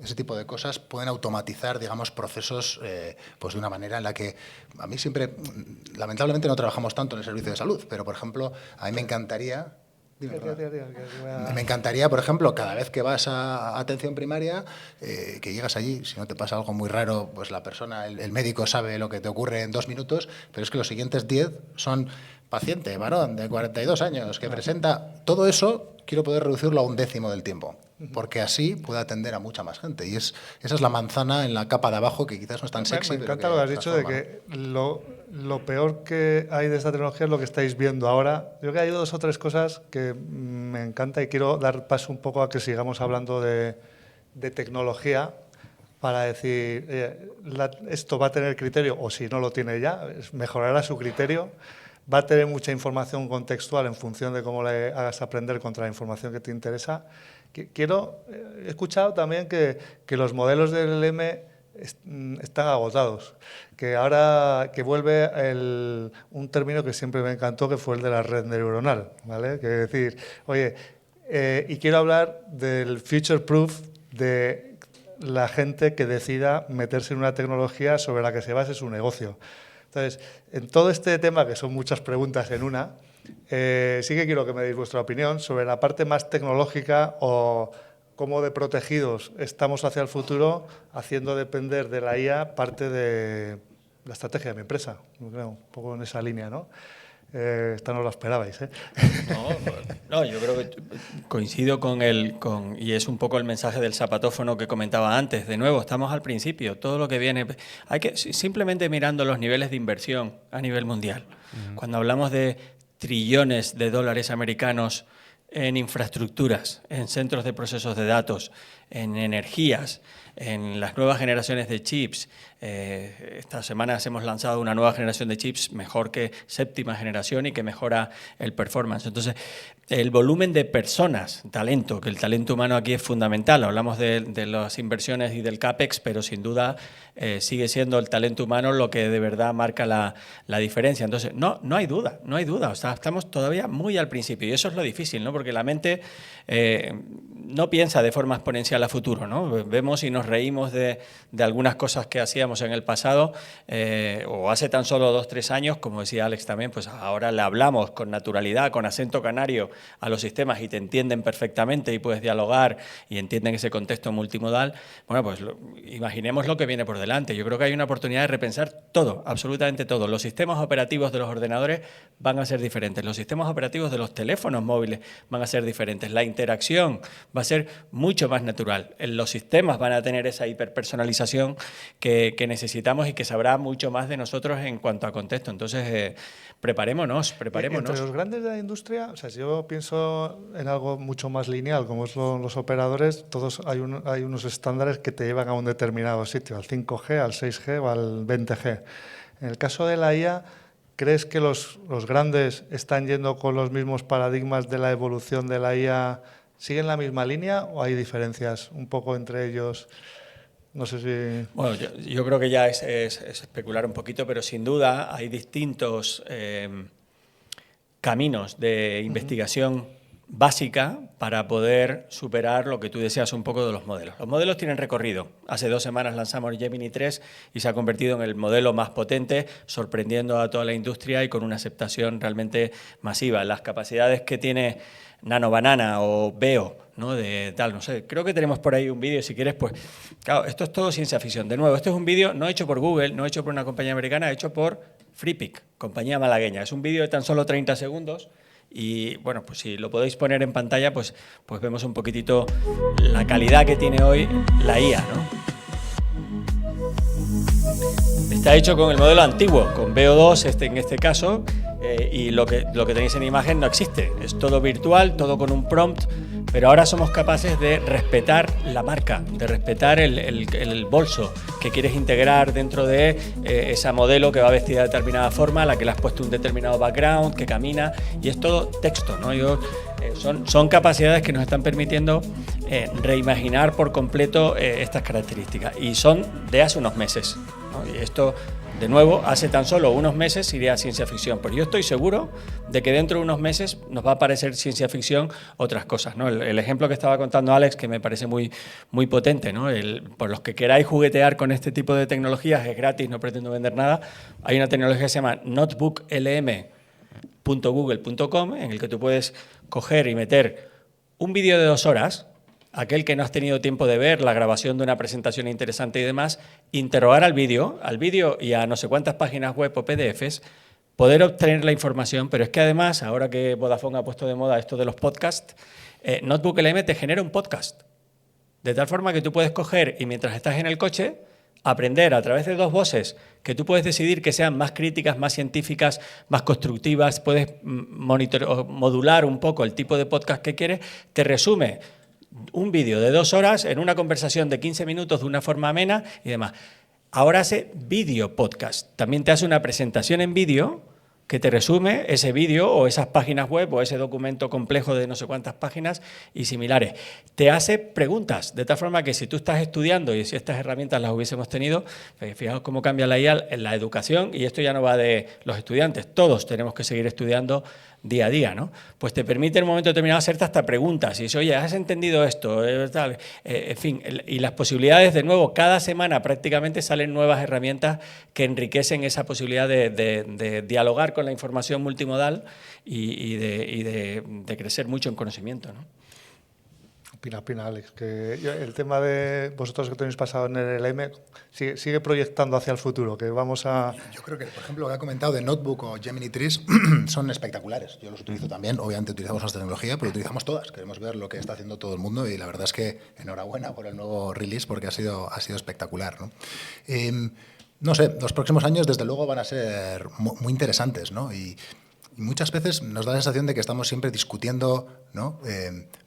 Ese tipo de cosas pueden automatizar, digamos, procesos pues de una manera en la que a mí siempre, lamentablemente no trabajamos tanto en el servicio de salud, pero, por ejemplo, a mí me encantaría... Me encantaría, por ejemplo, cada vez que vas a atención primaria, que llegas allí, si no te pasa algo muy raro, pues la persona, el médico sabe lo que te ocurre en 2 minutos, pero es que los siguientes 10 son paciente, varón de 42 años, que presenta... Todo eso quiero poder reducirlo a 1/10 del tiempo, porque así puede atender a mucha más gente. Y esa es la manzana en la capa de abajo, que quizás no es tan sexy. Me encanta lo que has dicho de que lo peor que hay de esta tecnología es lo que estáis viendo ahora. Yo creo que hay 2 o 3 cosas que me encanta y quiero dar paso un poco a que sigamos hablando de tecnología para decir, esto va a tener criterio, o si no lo tiene ya, mejorará su criterio. Va a tener mucha información contextual en función de cómo le hagas aprender contra la información que te interesa. He escuchado también que los modelos del LM están agotados, que ahora que vuelve un término que siempre me encantó, que fue el de la red neuronal, ¿vale? Que es decir, oye, y quiero hablar del future proof de la gente que decida meterse en una tecnología sobre la que se base su negocio. Entonces, en todo este tema, que son muchas preguntas en una, sí que quiero que me deis vuestra opinión sobre la parte más tecnológica o cómo de protegidos estamos hacia el futuro, haciendo depender de la IA parte de la estrategia de mi empresa. Creo, un poco en esa línea, ¿no? Esta no la esperabais, ¿eh? No, yo creo que coincido y es un poco el mensaje del zapatófono que comentaba antes. De nuevo, estamos al principio. Todo lo que viene, hay que simplemente mirando los niveles de inversión a nivel mundial. Cuando hablamos de trillones de dólares americanos en infraestructuras, en centros de procesos de datos, en energías, en las nuevas generaciones de chips. Estas semanas hemos lanzado una nueva generación de chips mejor que séptima generación y que mejora el performance. Entonces, el volumen de personas, talento, que el talento humano aquí es fundamental. Hablamos de las inversiones y del CAPEX, pero sin duda sigue siendo el talento humano lo que de verdad marca la diferencia. Entonces, no hay duda. O sea, estamos todavía muy al principio y eso es lo difícil, ¿no? Porque la mente no piensa de forma exponencial a futuro, ¿no? Vemos y nos reímos de algunas cosas que hacíamos en el pasado o hace tan solo 2 o 3 años, como decía Alex también, pues ahora le hablamos con naturalidad, con acento canario a los sistemas y te entienden perfectamente y puedes dialogar y entienden ese contexto multimodal. Bueno, pues imaginemos lo que viene por delante. Yo creo que hay una oportunidad de repensar todo, absolutamente todo. Los sistemas operativos de los ordenadores van a ser diferentes, los sistemas operativos de los teléfonos móviles van a ser diferentes, la interacción va a ser mucho más natural. Los sistemas van a tener esa hiperpersonalización que necesitamos y que sabrá mucho más de nosotros en cuanto a contexto. Entonces, preparémonos. Entre los grandes de la industria, o sea, si yo pienso en algo mucho más lineal, como son los operadores, todos hay unos estándares que te llevan a un determinado sitio, al 5G, al 6G o al 20G. En el caso de la IA, ¿crees que los grandes están yendo con los mismos paradigmas de la evolución de la IA? ¿Siguen la misma línea o hay diferencias un poco entre ellos? No sé si... Bueno, yo creo que ya es especular un poquito, pero sin duda hay distintos caminos de investigación básica para poder superar lo que tú deseas un poco de los modelos. Los modelos tienen recorrido. Hace 2 semanas lanzamos Gemini 3 y se ha convertido en el modelo más potente, sorprendiendo a toda la industria y con una aceptación realmente masiva. Las capacidades que tiene Nano Banana o Veo, ¿no? De tal, no sé, creo que tenemos por ahí un vídeo, si quieres, pues, claro, esto es todo ciencia ficción. De nuevo, esto es un vídeo no hecho por Google, no hecho por una compañía americana, hecho por FreePic, compañía malagueña. Es un vídeo de tan solo 30 segundos y, bueno, pues si lo podéis poner en pantalla, pues vemos un poquitito la calidad que tiene hoy la IA, ¿no? Está hecho con el modelo antiguo, con VO2 en este caso, y lo que tenéis en imagen no existe. Es todo virtual, todo con un prompt, pero ahora somos capaces de respetar la marca, de respetar el bolso que quieres integrar dentro de esa modelo que va vestida de determinada forma, a la que le has puesto un determinado background, que camina, y es todo texto, ¿no? Son capacidades que nos están permitiendo reimaginar por completo estas características, y son de hace unos meses, ¿no? Y esto, de nuevo, hace tan solo unos meses iría a ciencia ficción, pero yo estoy seguro de que dentro de unos meses nos va a parecer ciencia ficción otras cosas, ¿no? El ejemplo que estaba contando Alex, que me parece muy potente, ¿no? Por los que queráis juguetear con este tipo de tecnologías, es gratis, no pretendo vender nada. Hay una tecnología que se llama notebooklm.google.com, en el que tú puedes coger y meter un vídeo de 2 horas, aquel que no has tenido tiempo de ver, la grabación de una presentación interesante y demás, interrogar al vídeo y a no sé cuántas páginas web o PDFs, poder obtener la información, pero es que además, ahora que Vodafone ha puesto de moda esto de los podcasts, NotebookLM te genera un podcast, de tal forma que tú puedes coger y mientras estás en el coche, aprender a través de 2 voces que tú puedes decidir que sean más críticas, más científicas, más constructivas, puedes modular un poco el tipo de podcast que quieres, te resume un vídeo de 2 horas en una conversación de 15 minutos de una forma amena y demás. Ahora hace vídeo podcast. También te hace una presentación en vídeo que te resume ese vídeo o esas páginas web o ese documento complejo de no sé cuántas páginas y similares. Te hace preguntas, de tal forma que si tú estás estudiando y si estas herramientas las hubiésemos tenido, fijaos cómo cambia la IA en la educación, y esto ya no va de los estudiantes, todos tenemos que seguir estudiando día a día, ¿no? Pues te permite en un momento determinado hacerte hasta preguntas y dices, oye, ¿has entendido esto? En fin, y las posibilidades, de nuevo, cada semana prácticamente salen nuevas herramientas que enriquecen esa posibilidad de dialogar con la información multimodal y de crecer mucho en conocimiento, ¿no? Opina, Alex, que el tema de vosotros que tenéis pasado en el LM sigue proyectando hacia el futuro, que vamos a... Yo creo que, por ejemplo, lo que ha comentado de Notebook o Gemini Trees son espectaculares. Yo los utilizo también. Obviamente utilizamos nuestra tecnología, pero utilizamos todas. Queremos ver lo que está haciendo todo el mundo y la verdad es que enhorabuena por el nuevo release porque ha sido espectacular, ¿no? No sé, los próximos años desde luego van a ser muy interesantes, ¿no? Y muchas veces nos da la sensación de que estamos siempre discutiendo, ¿no?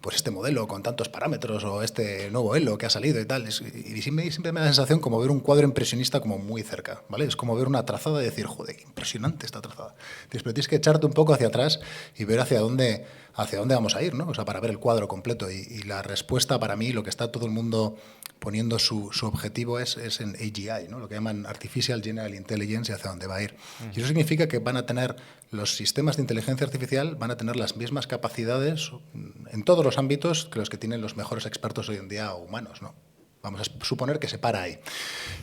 Pues este modelo con tantos parámetros o este nuevo Elo que ha salido y tal. Y siempre me da la sensación como ver un cuadro impresionista como muy cerca, ¿vale? Es como ver una trazada y decir, joder, impresionante esta trazada. Pero tienes que echarte un poco hacia atrás y ver hacia dónde vamos a ir, ¿no? O sea, para ver el cuadro completo. Y la respuesta para mí, lo que está todo el mundo poniendo su objetivo es en AGI, ¿no? Lo que llaman Artificial General Intelligence y hacia dónde va a ir. Y eso significa que van a tener los sistemas de inteligencia artificial, van a tener las mismas capacidades en todos los ámbitos que los que tienen los mejores expertos hoy en día humanos, ¿no? Vamos a suponer que se para ahí,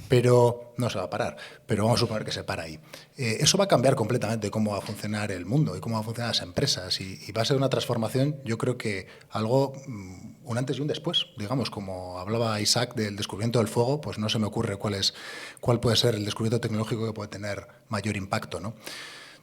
pero no se va a parar, pero vamos a suponer que se para ahí. Eso va a cambiar completamente cómo va a funcionar el mundo y cómo van a funcionar las empresas y va a ser una transformación, yo creo que algo, un antes y un después, digamos, como hablaba Isaac del descubrimiento del fuego, pues no se me ocurre cuál puede ser el descubrimiento tecnológico que puede tener mayor impacto, ¿no?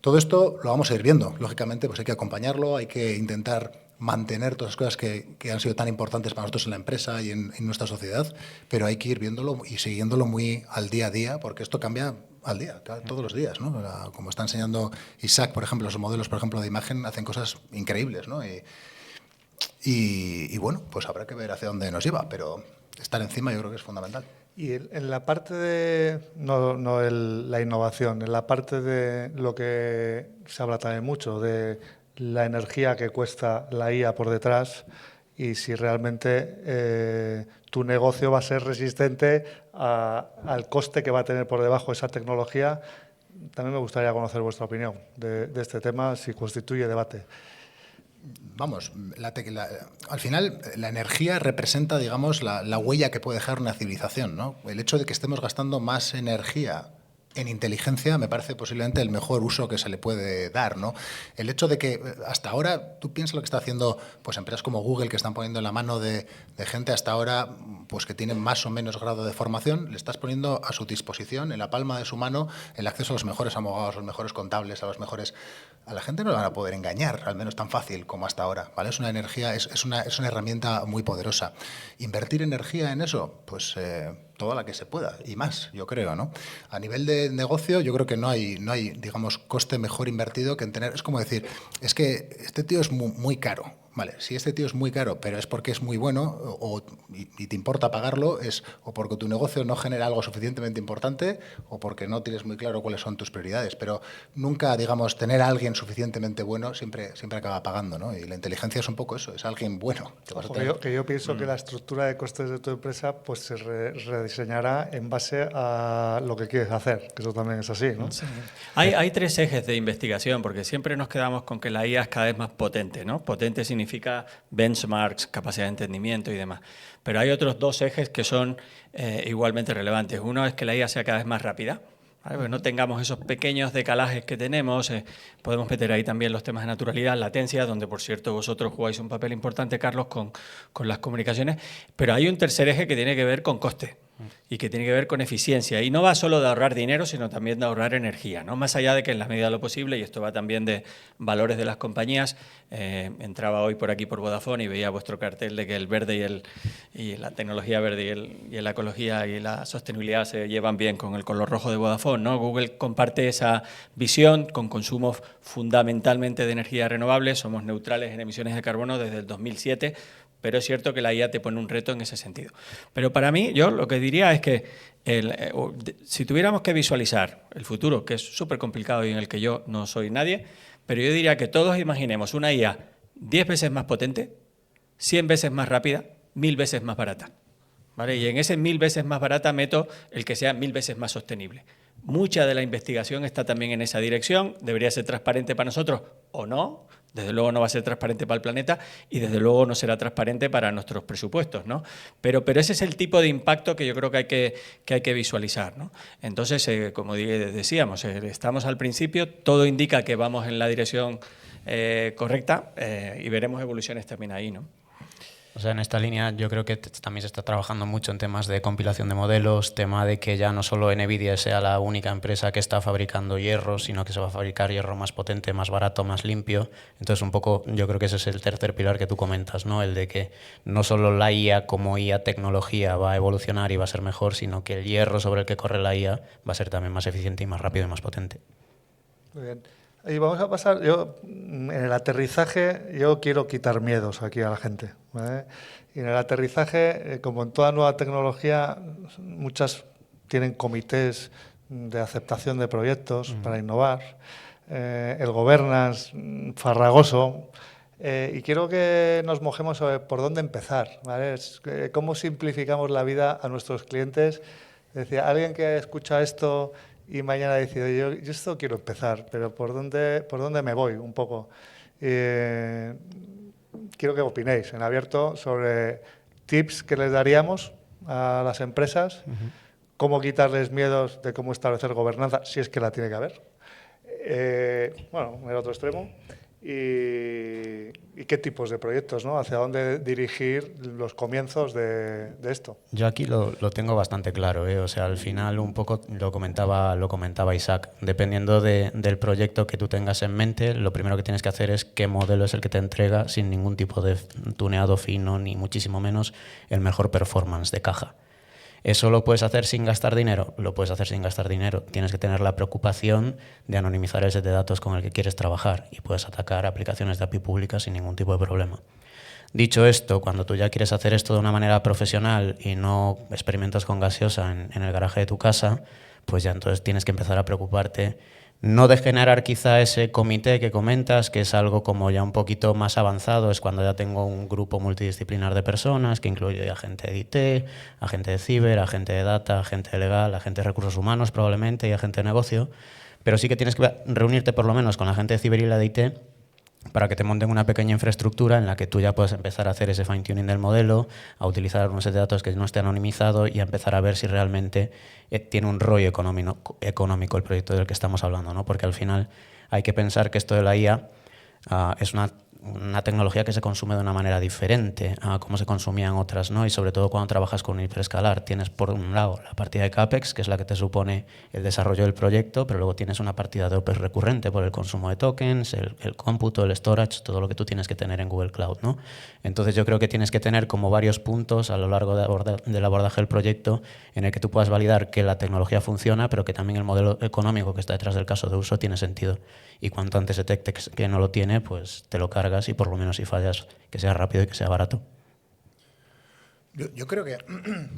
Todo esto lo vamos a ir viendo. Lógicamente, pues hay que acompañarlo, hay que intentar mantener todas las cosas que han sido tan importantes para nosotros en la empresa y en nuestra sociedad, pero hay que ir viéndolo y siguiéndolo muy al día a día, porque esto cambia al día, todos los días, ¿no? Como está enseñando Isaac, por ejemplo, los modelos, por ejemplo, de imagen hacen cosas increíbles, ¿no? Y bueno, pues habrá que ver hacia dónde nos lleva, pero estar encima yo creo que es fundamental. Y en la parte de, la innovación, en la parte de lo que se habla también mucho, de la energía que cuesta la IA por detrás y si realmente tu negocio va a ser resistente al coste que va a tener por debajo esa tecnología, también me gustaría conocer vuestra opinión de este tema, si constituye debate. Vamos, al final la energía representa, digamos, la huella que puede dejar una civilización, ¿no? El hecho de que estemos gastando más energía en inteligencia me parece posiblemente el mejor uso que se le puede dar, ¿no? El hecho de que hasta ahora, tú piensas lo que está haciendo pues empresas como Google, que están poniendo en la mano de gente hasta ahora pues que tienen más o menos grado de formación, le estás poniendo a su disposición, en la palma de su mano, el acceso a los mejores abogados, a los mejores contables, a la gente no la van a poder engañar, al menos tan fácil como hasta ahora, ¿vale? Es una energía, es una herramienta muy poderosa. Invertir energía en eso, pues toda la que se pueda y más, yo creo, ¿no? A nivel de negocio, yo creo que no hay, digamos, coste mejor invertido que en tener. Es como decir, es que este tío es muy caro. Vale, si este tío es muy caro, pero es porque es muy bueno y te importa pagarlo, es o porque tu negocio no genera algo suficientemente importante o porque no tienes muy claro cuáles son tus prioridades. Pero nunca, digamos, tener a alguien suficientemente bueno siempre acaba pagando, ¿no? Y la inteligencia es un poco eso, es alguien bueno. Yo pienso que la estructura de costes de tu empresa pues se rediseñará en base a lo que quieres hacer, que eso también es así, ¿no? Sí. Hay tres ejes de investigación, porque siempre nos quedamos con que la IA es cada vez más potente, ¿no? Potente significa benchmarks, capacidad de entendimiento y demás. Pero hay otros dos ejes que son igualmente relevantes. Uno es que la IA sea cada vez más rápida, ¿vale? Porque no tengamos esos pequeños decalajes que tenemos. Podemos meter ahí también los temas de naturalidad, latencia, donde por cierto vosotros jugáis un papel importante, Carlos, con las comunicaciones. Pero hay un tercer eje que tiene que ver con coste y que tiene que ver con eficiencia. Y no va solo de ahorrar dinero, sino también de ahorrar energía, ¿no? Más allá de que en la medida de lo posible, y esto va también de valores de las compañías, entraba hoy por aquí por Vodafone y veía vuestro cartel de que el verde y la tecnología verde y la ecología y la sostenibilidad se llevan bien con el color rojo de Vodafone, ¿no? Google comparte esa visión con consumos fundamentalmente de energía renovable. Somos neutrales en emisiones de carbono desde el 2007, pero es cierto que la IA te pone un reto en ese sentido. Pero para mí, yo lo que diría es que si tuviéramos que visualizar el futuro, que es súper complicado y en el que yo no soy nadie, pero yo diría que todos imaginemos una IA 10 veces más potente, 100 veces más rápida, 1000 veces más barata, ¿vale? Y en ese 1000 veces más barata meto el que sea 1000 veces más sostenible. Mucha de la investigación está también en esa dirección, debería ser transparente para nosotros o no, Desde luego no va a ser transparente para el planeta y desde luego no será transparente para nuestros presupuestos, ¿no? Pero ese es el tipo de impacto que yo creo que hay que visualizar, ¿no? Entonces, como decíamos, estamos al principio, todo indica que vamos en la dirección correcta y veremos evoluciones también ahí, ¿no? O sea, en esta línea yo creo que también se está trabajando mucho en temas de compilación de modelos, tema de que ya no solo Nvidia sea la única empresa que está fabricando hierro, sino que se va a fabricar hierro más potente, más barato, más limpio. Entonces, un poco, yo creo que ese es el tercer pilar que tú comentas, ¿no? El de que no solo la IA como IA tecnología va a evolucionar y va a ser mejor, sino que el hierro sobre el que corre la IA va a ser también más eficiente y más rápido y más potente. Muy bien. Y vamos a pasar, en el aterrizaje, yo quiero quitar miedos aquí a la gente, ¿vale? Y en el aterrizaje, como en toda nueva tecnología, muchas tienen comités de aceptación de proyectos para innovar, el governance farragoso, y quiero que nos mojemos sobre por dónde empezar, ¿vale? Cómo simplificamos la vida a nuestros clientes. Decía, alguien que escucha esto y mañana decide, yo esto quiero empezar, pero ¿por dónde me voy un poco? Quiero que opinéis en abierto sobre tips que les daríamos a las empresas, cómo quitarles miedos de cómo establecer gobernanza, si es que la tiene que haber. En el otro extremo. Y qué tipos de proyectos, ¿no? Hacia dónde dirigir los comienzos de esto. Yo aquí lo tengo bastante claro, ¿eh? O sea, al final un poco lo comentaba Isaac. Dependiendo del proyecto que tú tengas en mente, lo primero que tienes que hacer es qué modelo es el que te entrega sin ningún tipo de tuneado fino, ni muchísimo menos el mejor performance de caja. ¿Eso lo puedes hacer sin gastar dinero? Lo puedes hacer sin gastar dinero. Tienes que tener la preocupación de anonimizar el set de datos con el que quieres trabajar y puedes atacar aplicaciones de API públicas sin ningún tipo de problema. Dicho esto, cuando tú ya quieres hacer esto de una manera profesional y no experimentas con gaseosa en el garaje de tu casa, pues ya entonces tienes que empezar a preocuparte no de generar quizá ese comité que comentas, que es algo como ya un poquito más avanzado, es cuando ya tengo un grupo multidisciplinar de personas que incluye a gente de IT, a gente de ciber, a gente de data, a gente de legal, a gente de recursos humanos probablemente y a gente de negocio, pero sí que tienes que reunirte por lo menos con la gente de ciber y la de IT para que te monten una pequeña infraestructura en la que tú ya puedas empezar a hacer ese fine-tuning del modelo, a utilizar un set de datos que no esté anonimizado y a empezar a ver si realmente tiene un rollo económico el proyecto del que estamos hablando, ¿no? Porque al final hay que pensar que esto de la IA es una tecnología que se consume de una manera diferente a cómo se consumían otras, ¿no? Y sobre todo cuando trabajas con un hiperescalar. Tienes por un lado la partida de CAPEX, que es la que te supone el desarrollo del proyecto, pero luego tienes una partida de OPEX recurrente por el consumo de tokens, el cómputo, el storage, todo lo que tú tienes que tener en Google Cloud, ¿no? Entonces yo creo que tienes que tener como varios puntos a lo largo del abordaje del proyecto en el que tú puedas validar que la tecnología funciona, pero que también el modelo económico que está detrás del caso de uso tiene sentido. Y cuanto antes detectes que no lo tiene, pues te lo cargas y por lo menos si fallas, que sea rápido y que sea barato. Yo creo que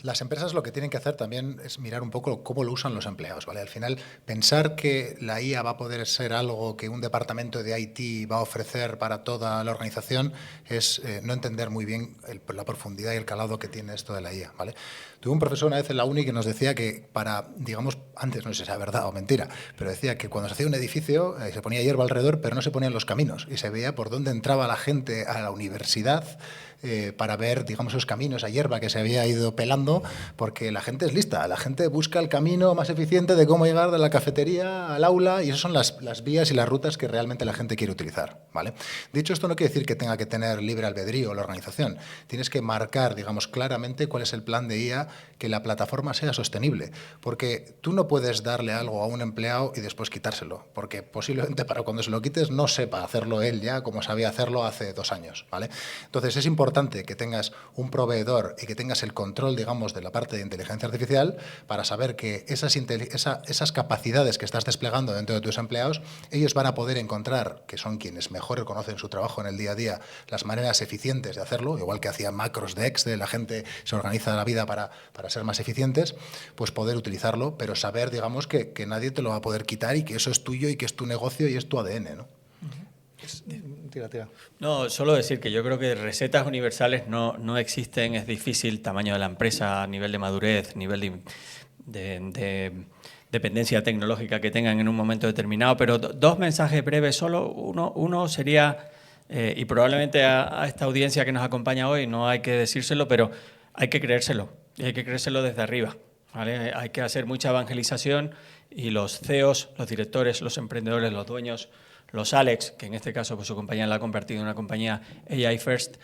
las empresas lo que tienen que hacer también es mirar un poco cómo lo usan los empleados, ¿vale? Al final, pensar que la IA va a poder ser algo que un departamento de IT va a ofrecer para toda la organización es no entender muy bien la profundidad y el calado que tiene esto de la IA, ¿vale? Tuve un profesor una vez en la uni que nos decía que para, digamos, antes no sé si era verdad o mentira, pero decía que cuando se hacía un edificio se ponía hierba alrededor, pero no se ponían los caminos y se veía por dónde entraba la gente a la universidad para ver, digamos, esos caminos, a hierba que se había ido pelando, porque la gente es lista, la gente busca el camino más eficiente de cómo llegar de la cafetería al aula y esas son las vías y las rutas que realmente la gente quiere utilizar, ¿vale? Dicho esto, no quiere decir que tenga que tener libre albedrío la organización. Tienes que marcar, digamos, claramente cuál es el plan de IA, que la plataforma sea sostenible, porque tú no puedes darle algo a un empleado y después quitárselo, porque posiblemente para cuando se lo quites no sepa hacerlo él ya como sabía hacerlo hace 2 años, ¿vale? Entonces es importante que tengas un proveedor y que tengas el control, digamos, de la parte de inteligencia artificial para saber que esas capacidades que estás desplegando dentro de tus empleados, ellos van a poder encontrar, que son quienes mejor conocen su trabajo en el día a día, las maneras eficientes de hacerlo, igual que hacía macros de Excel, la gente se organiza la vida para ser más eficientes, pues poder utilizarlo, pero saber, digamos, que nadie te lo va a poder quitar y que eso es tuyo y que es tu negocio y es tu ADN, ¿no? Tira. No, solo decir que yo creo que recetas universales no existen, es difícil, tamaño de la empresa, nivel de madurez, nivel de dependencia tecnológica que tengan en un momento determinado, pero 2 mensajes breves solo. Uno sería y probablemente a esta audiencia que nos acompaña hoy no hay que decírselo, pero hay que creérselo, y hay que creérselo desde arriba, ¿vale? Hay que hacer mucha evangelización y los CEOs, los directores, los emprendedores, los dueños, los Alex, que en este caso pues, su compañía la ha convertido en una compañía AI First,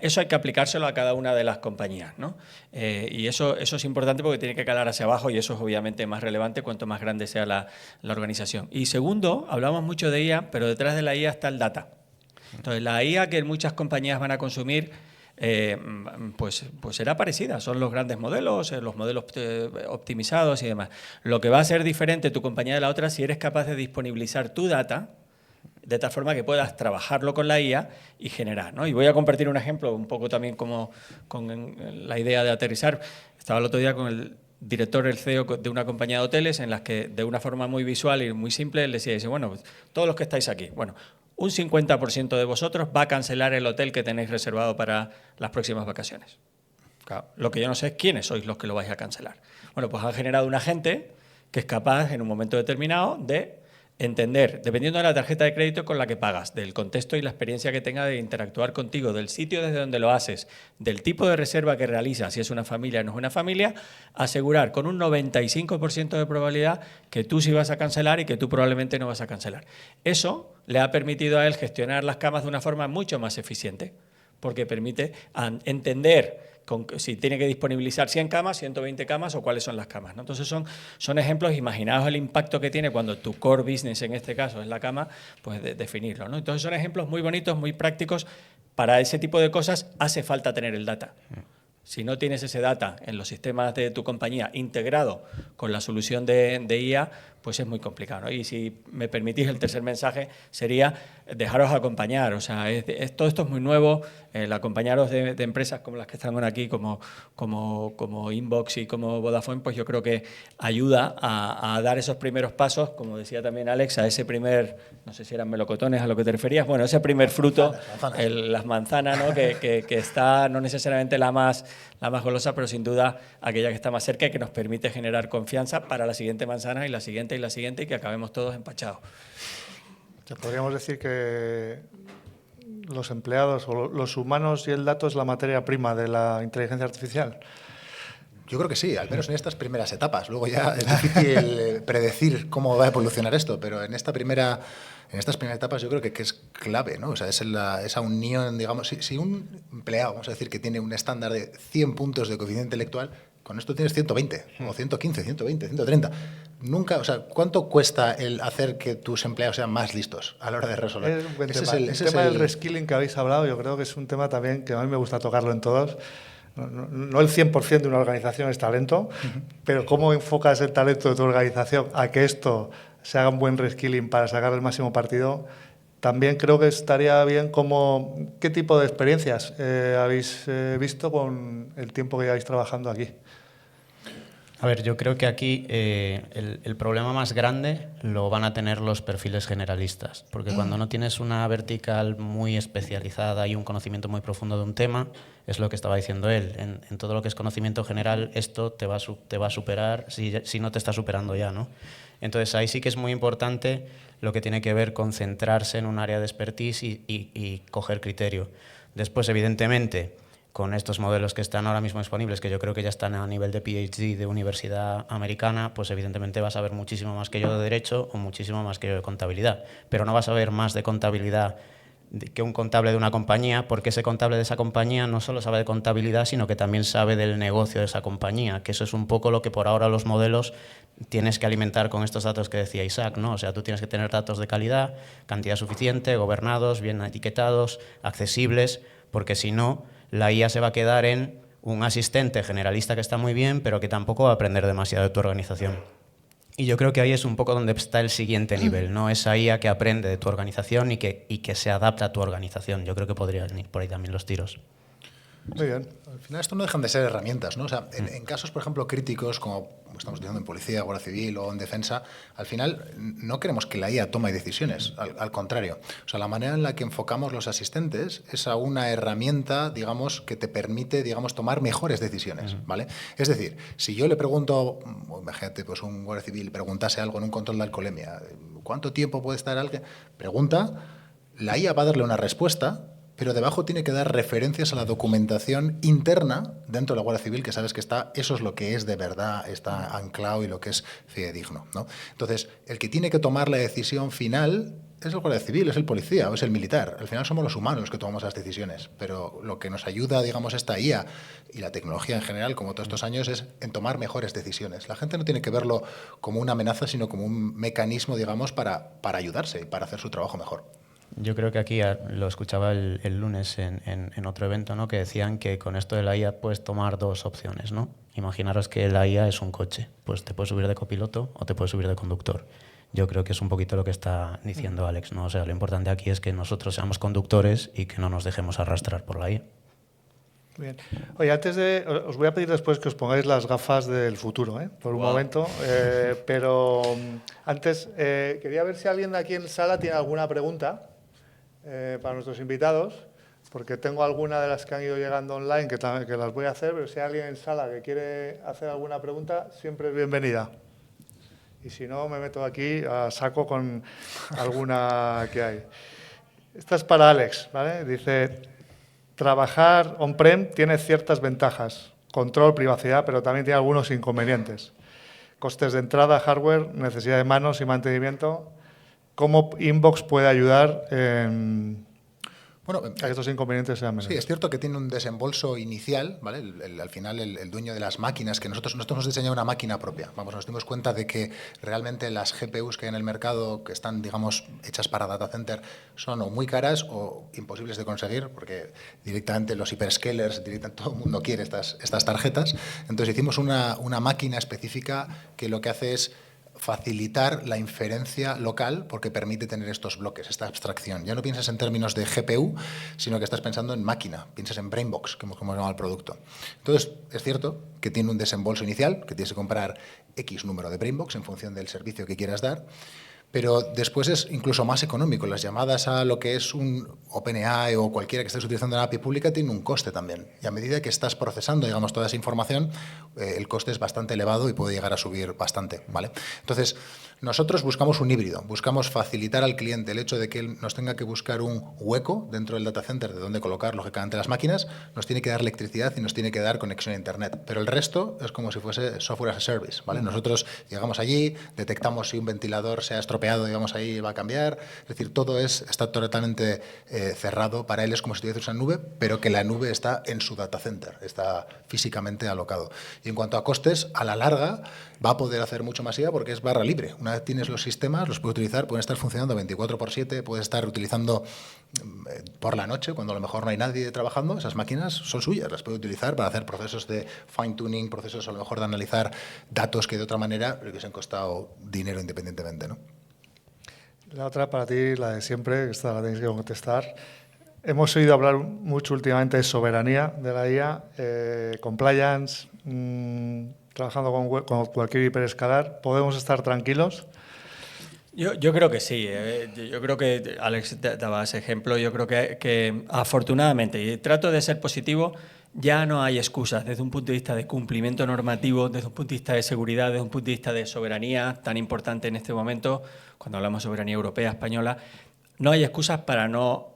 eso hay que aplicárselo a cada una de las compañías, ¿no? Y eso es importante porque tiene que calar hacia abajo y eso es obviamente más relevante cuanto más grande sea la organización. Y segundo, hablamos mucho de IA, pero detrás de la IA está el data. Entonces, la IA que muchas compañías van a consumir pues será parecida. Son los grandes modelos, los modelos optimizados y demás. Lo que va a ser diferente tu compañía de la otra si eres capaz de disponibilizar tu data de tal forma que puedas trabajarlo con la IA y generar, ¿no? Y voy a compartir un ejemplo un poco también como con la idea de aterrizar. Estaba el otro día con el director, el CEO de una compañía de hoteles en las que de una forma muy visual y muy simple él decía, dice, bueno, pues, todos los que estáis aquí, bueno, un 50% de vosotros va a cancelar el hotel que tenéis reservado para las próximas vacaciones. Claro, lo que yo no sé es quiénes sois los que lo vais a cancelar. Bueno, pues han generado un agente que es capaz en un momento determinado de entender, dependiendo de la tarjeta de crédito con la que pagas, del contexto y la experiencia que tenga de interactuar contigo, del sitio desde donde lo haces, del tipo de reserva que realizas, si es una familia o no es una familia, asegurar con un 95% de probabilidad que tú sí vas a cancelar y que tú probablemente no vas a cancelar. Eso le ha permitido a él gestionar las camas de una forma mucho más eficiente, porque permite entender si tiene que disponibilizar 100 camas, 120 camas o cuáles son las camas, ¿no? Entonces son ejemplos, imaginaos el impacto que tiene cuando tu core business en este caso es la cama, pues definirlo, ¿no? Entonces son ejemplos muy bonitos, muy prácticos. Para ese tipo de cosas hace falta tener el data. Si no tienes ese data en los sistemas de tu compañía integrado con la solución de IA, pues es muy complicado, ¿no? Y si me permitís, el tercer mensaje sería dejaros acompañar. O sea, todo esto es muy nuevo. El acompañaros de empresas como las que están aquí, como Inbox y como Vodafone, pues yo creo que ayuda a dar esos primeros pasos, como decía también Alex, a ese primer, no sé si eran melocotones a lo que te referías, bueno, ese primer fruto, las manzanas, ¿no? que está no necesariamente la más golosa, pero sin duda aquella que está más cerca y que nos permite generar confianza para la siguiente manzana y la siguiente y que acabemos todos empachados. Podríamos decir que los empleados o los humanos y el dato es la materia prima de la inteligencia artificial. Yo creo que sí, al menos en estas primeras etapas. Luego ya es difícil predecir cómo va a evolucionar esto, pero en estas primeras etapas yo creo que es clave, ¿no? O sea, esa unión, digamos, si un empleado, vamos a decir, que tiene un estándar de 100 puntos de coeficiente intelectual, con esto tienes 120, o 115, 120, 130. Nunca, o sea, ¿cuánto cuesta el hacer que tus empleados sean más listos a la hora de resolver? Es un buen tema. El tema del reskilling que habéis hablado, yo creo que es un tema también que a mí me gusta tocarlo en todos. No el 100% de una organización es talento, pero cómo enfocas el talento de tu organización a que esto se haga un buen reskilling para sacar el máximo partido. También creo que estaría bien qué tipo de experiencias habéis visto con el tiempo que lleváis trabajando aquí. A ver, yo creo que aquí el problema más grande lo van a tener los perfiles generalistas, porque cuando no tienes una vertical muy especializada y un conocimiento muy profundo de un tema, es lo que estaba diciendo él, en todo lo que es conocimiento general, esto te va a superar si no te está superando ya, ¿no? Entonces ahí sí que es muy importante lo que tiene que ver con centrarse en un área de expertise y coger criterio. Después, evidentemente, con estos modelos que están ahora mismo disponibles, que yo creo que ya están a nivel de PhD de universidad americana, pues evidentemente vas a ver muchísimo más que yo de Derecho o muchísimo más que yo de Contabilidad. Pero no vas a ver más de contabilidad que un contable de una compañía, porque ese contable de esa compañía no solo sabe de contabilidad, sino que también sabe del negocio de esa compañía, que eso es un poco lo que por ahora los modelos tienes que alimentar con estos datos que decía Isaac, ¿no? O sea, tú tienes que tener datos de calidad, cantidad suficiente, gobernados, bien etiquetados, accesibles, porque si no, la IA se va a quedar en un asistente generalista que está muy bien, pero que tampoco va a aprender demasiado de tu organización. Y yo creo que ahí es un poco donde está el siguiente nivel, ¿no? Esa IA que aprende de tu organización y que se adapta a tu organización. Yo creo que podrían ir por ahí también los tiros. Muy bien. Al final esto no dejan de ser herramientas, ¿no? O sea, en casos, por ejemplo, críticos, como estamos diciendo en policía, guardia civil o en defensa, al final no queremos que la IA tome decisiones, al contrario. O sea, la manera en la que enfocamos los asistentes es a una herramienta, digamos, que te permite, digamos, tomar mejores decisiones, ¿vale? Es decir, si yo le pregunto, imagínate, pues un guardia civil preguntase algo en un control de alcoholemia, ¿cuánto tiempo puede estar alguien? Pregunta. la IA va a darle una respuesta, pero debajo tiene que dar referencias a la documentación interna dentro de la Guardia Civil, que sabes que eso es lo que es de verdad, está anclado y lo que es fidedigno, ¿no? Entonces, el que tiene que tomar la decisión final es el Guardia Civil, es el policía o es el militar. Al final somos los humanos los que tomamos las decisiones, pero lo que nos ayuda, digamos, esta IA y la tecnología en general, como todos estos años, es en tomar mejores decisiones. La gente no tiene que verlo como una amenaza, sino como un mecanismo, digamos, para ayudarse y para hacer su trabajo mejor. Yo creo que aquí lo escuchaba el lunes en otro evento, ¿no? Que decían que con esto de la IA puedes tomar dos opciones, ¿no? Imaginaros que la IA es un coche, pues te puedes subir de copiloto o te puedes subir de conductor. Yo creo que es un poquito lo que está diciendo Alex, ¿no? O sea, lo importante aquí es que nosotros seamos conductores y que no nos dejemos arrastrar por la IA. Bien. Oye, os voy a pedir después que os pongáis las gafas del futuro, por un momento, pero antes quería ver si alguien de aquí en sala tiene alguna pregunta para nuestros invitados, porque tengo alguna de las que han ido llegando online que las voy a hacer, pero si hay alguien en sala que quiere hacer alguna pregunta, siempre es bienvenida. Y si no, me meto aquí a saco con alguna que hay. Esta es para Alex, ¿vale? Dice, trabajar on-prem tiene ciertas ventajas, control, privacidad, pero también tiene algunos inconvenientes. Costes de entrada, hardware, necesidad de manos y mantenimiento. ¿Cómo Inbox puede ayudar a que estos inconvenientes sean menores? Sí, es cierto que tiene un desembolso inicial, ¿vale? Al final, el dueño de las máquinas, que nosotros hemos diseñado una máquina propia. Vamos, nos dimos cuenta de que realmente las GPUs que hay en el mercado, que están, digamos, hechas para data center, son o muy caras o imposibles de conseguir, porque directamente los hyperscalers, todo el mundo quiere estas tarjetas. Entonces hicimos una máquina específica que lo que hace es facilitar la inferencia local porque permite tener estos bloques, esta abstracción. Ya no piensas en términos de GPU, sino que estás pensando en máquina, piensas en Brainbox, como se llama el producto. Entonces, es cierto que tiene un desembolso inicial, que tienes que comprar X número de Brainbox en función del servicio que quieras dar, pero después es incluso más económico. Las llamadas a lo que es un OpenAI o cualquiera que estés utilizando la API pública tiene un coste también. Y a medida que estás procesando, digamos, toda esa información, el coste es bastante elevado y puede llegar a subir bastante, ¿vale? Entonces, nosotros buscamos un híbrido, buscamos facilitar al cliente el hecho de que él nos tenga que buscar un hueco dentro del data center de donde colocar lógicamente las máquinas, nos tiene que dar electricidad y nos tiene que dar conexión a Internet. Pero el resto es como si fuese software as a service, ¿vale? Nosotros llegamos allí, detectamos si un ventilador se ha estropeado y vamos ahí, va a cambiar. Es decir, todo está totalmente cerrado. Para él es como si tuviese una nube, pero que la nube está en su data center, está físicamente alocado. Y en cuanto a costes, a la larga va a poder hacer mucho más IA porque es barra libre. Una vez tienes los sistemas, los puedes utilizar, pueden estar funcionando 24/7, puedes estar utilizando por la noche, cuando a lo mejor no hay nadie trabajando, esas máquinas son suyas, las puede utilizar para hacer procesos de fine-tuning, procesos a lo mejor de analizar datos que de otra manera le hubiesen costado dinero independientemente, ¿no? La otra para ti, la de siempre, esta la tenéis que contestar. Hemos oído hablar mucho últimamente de soberanía de la IA, compliance, trabajando con cualquier hiperescalar. ¿Podemos estar tranquilos? Yo creo que sí. Yo creo que Alex daba ese ejemplo. Yo creo que afortunadamente, y trato de ser positivo, ya no hay excusas desde un punto de vista de cumplimiento normativo, desde un punto de vista de seguridad, desde un punto de vista de soberanía, tan importante en este momento, cuando hablamos de soberanía europea, española. No hay excusas para no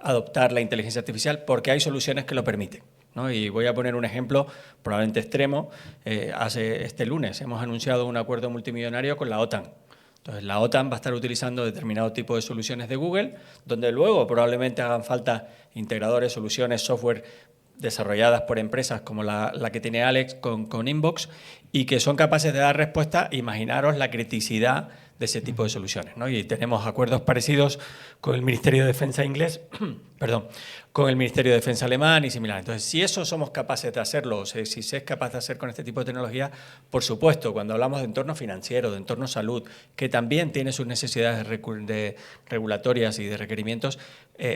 adoptar la inteligencia artificial porque hay soluciones que lo permiten, ¿no? Y voy a poner un ejemplo probablemente extremo. Este lunes hemos anunciado un acuerdo multimillonario con la OTAN. Entonces, la OTAN va a estar utilizando determinado tipo de soluciones de Google, donde luego probablemente hagan falta integradores, soluciones, software desarrolladas por empresas como la que tiene Alex con Inbox y que son capaces de dar respuesta. Imaginaros la criticidad de ese tipo de soluciones, ¿no? Y tenemos acuerdos parecidos con el Ministerio de Defensa inglés, con el Ministerio de Defensa alemán y similar. Entonces, si eso somos capaces de hacerlo, o sea, si se es capaz de hacer con este tipo de tecnología, por supuesto, cuando hablamos de entorno financiero, de entorno salud, que también tiene sus necesidades regulatorias y de requerimientos,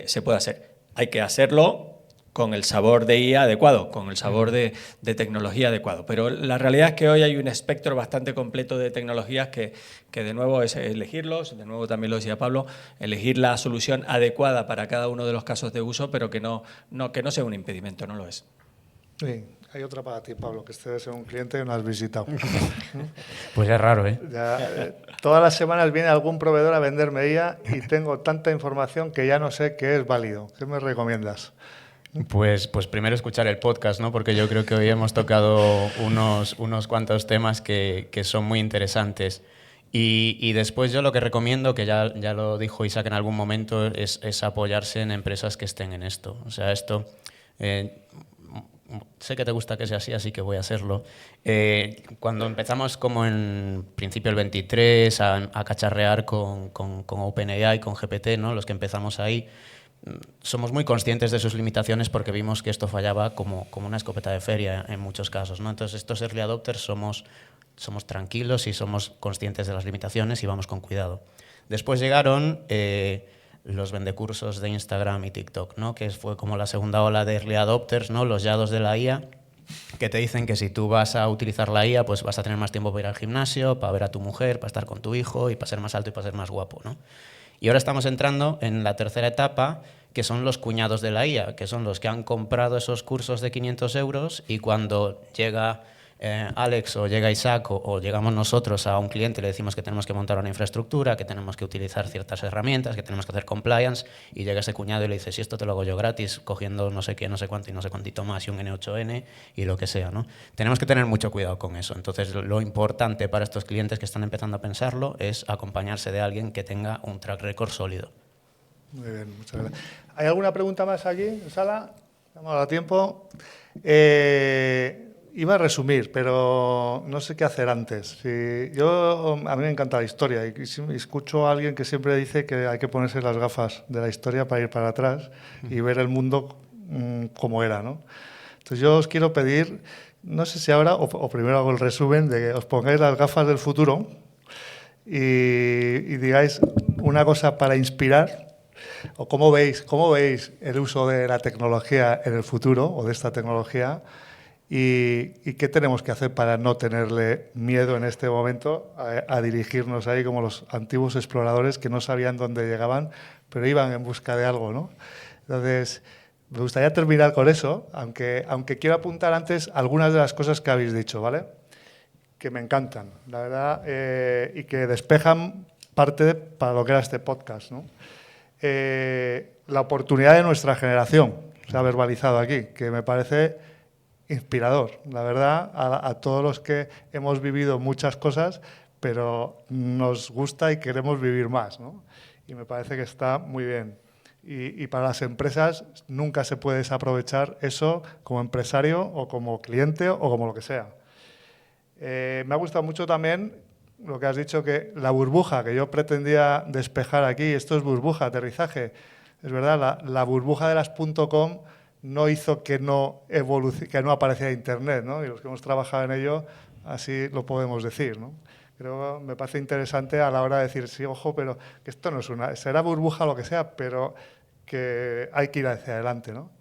se puede hacer. Hay que hacerlo con el sabor de IA adecuado, con el sabor de tecnología adecuado. Pero la realidad es que hoy hay un espectro bastante completo de tecnologías que de nuevo es elegirlos, de nuevo también lo decía Pablo, elegir la solución adecuada para cada uno de los casos de uso, pero que no sea un impedimento, no lo es. Sí. Hay otra para ti, Pablo, que este debe ser un cliente que no has visitado. Pues es raro, ¿eh? Todas las semanas viene algún proveedor a venderme ella y tengo tanta información que ya no sé qué es válido. ¿Qué me recomiendas? Pues primero escuchar el podcast, ¿no? Porque yo creo que hoy hemos tocado unos cuantos temas que son muy interesantes. Y después yo lo que recomiendo, que ya lo dijo Isaac en algún momento, es apoyarse en empresas que estén en esto. O sea, esto... sé que te gusta que sea así, así que voy a hacerlo. Cuando empezamos como en principio el 23 a cacharrear con OpenAI, con GPT, ¿no? Los que empezamos ahí, somos muy conscientes de sus limitaciones porque vimos que esto fallaba como una escopeta de feria en muchos casos, ¿no? Entonces estos early adopters somos tranquilos y somos conscientes de las limitaciones y vamos con cuidado. Después llegaron... los vendecursos de Instagram y TikTok, ¿no? Que fue como la segunda ola de early adopters, ¿no? Los yados de la IA, que te dicen que si tú vas a utilizar la IA, pues vas a tener más tiempo para ir al gimnasio, para ver a tu mujer, para estar con tu hijo y para ser más alto y para ser más guapo, ¿no? Y ahora estamos entrando en la tercera etapa, que son los cuñados de la IA, que son los que han comprado esos cursos de 500 euros y cuando llega... Alex o llega Isaac o llegamos nosotros a un cliente y le decimos que tenemos que montar una infraestructura, que tenemos que utilizar ciertas herramientas, que tenemos que hacer compliance y llega ese cuñado y le dice si esto te lo hago yo gratis cogiendo no sé qué, no sé cuánto y no sé cuántito más y un N8N y lo que sea, ¿no? Tenemos que tener mucho cuidado con eso. Entonces lo importante para estos clientes que están empezando a pensarlo es acompañarse de alguien que tenga un track record sólido. Muy bien, muchas gracias. ¿Hay alguna pregunta más aquí en sala? Hemos dado tiempo. Iba a resumir, pero no sé qué hacer antes. A mí me encanta la historia y escucho a alguien que siempre dice que hay que ponerse las gafas de la historia para ir para atrás y ver el mundo como era, ¿no? Entonces yo os quiero pedir, no sé si ahora o primero hago el resumen, de que os pongáis las gafas del futuro y digáis una cosa para inspirar o cómo veis el uso de la tecnología en el futuro o de esta tecnología. ¿Y qué tenemos que hacer para no tenerle miedo en este momento a dirigirnos ahí como los antiguos exploradores que no sabían dónde llegaban, pero iban en busca de algo, ¿no? Entonces, me gustaría terminar con eso, aunque quiero apuntar antes algunas de las cosas que habéis dicho, ¿vale? Que me encantan, la verdad, y que despejan parte para lo que era este podcast, ¿no? La oportunidad de nuestra generación, se ha verbalizado aquí, que me parece... inspirador, la verdad, a todos los que hemos vivido muchas cosas, pero nos gusta y queremos vivir más, ¿no? Y me parece que está muy bien. Y para las empresas nunca se puede desaprovechar eso como empresario o como cliente o como lo que sea. Me ha gustado mucho también lo que has dicho, que la burbuja que yo pretendía despejar aquí, esto es burbuja, aterrizaje, es verdad, la burbuja de las .com no hizo que no apareciera Internet, ¿no? Y los que hemos trabajado en ello, así lo podemos decir, ¿no? Creo, me parece interesante a la hora de decir, sí, ojo, pero que esto no es será burbuja o lo que sea, pero que hay que ir hacia adelante, ¿no?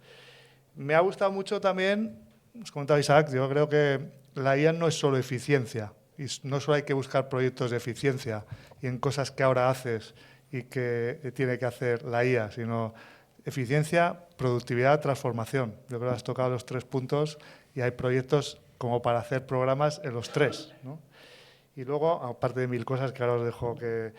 Me ha gustado mucho también, os comentaba Isaac, yo creo que la IA no es solo eficiencia, y no solo hay que buscar proyectos de eficiencia y en cosas que ahora haces y que tiene que hacer la IA, sino... eficiencia, productividad, transformación. Yo creo que has tocado los 3 puntos y hay proyectos como para hacer programas en los 3, ¿no? Y luego, aparte de 1000 cosas que ahora os dejo, que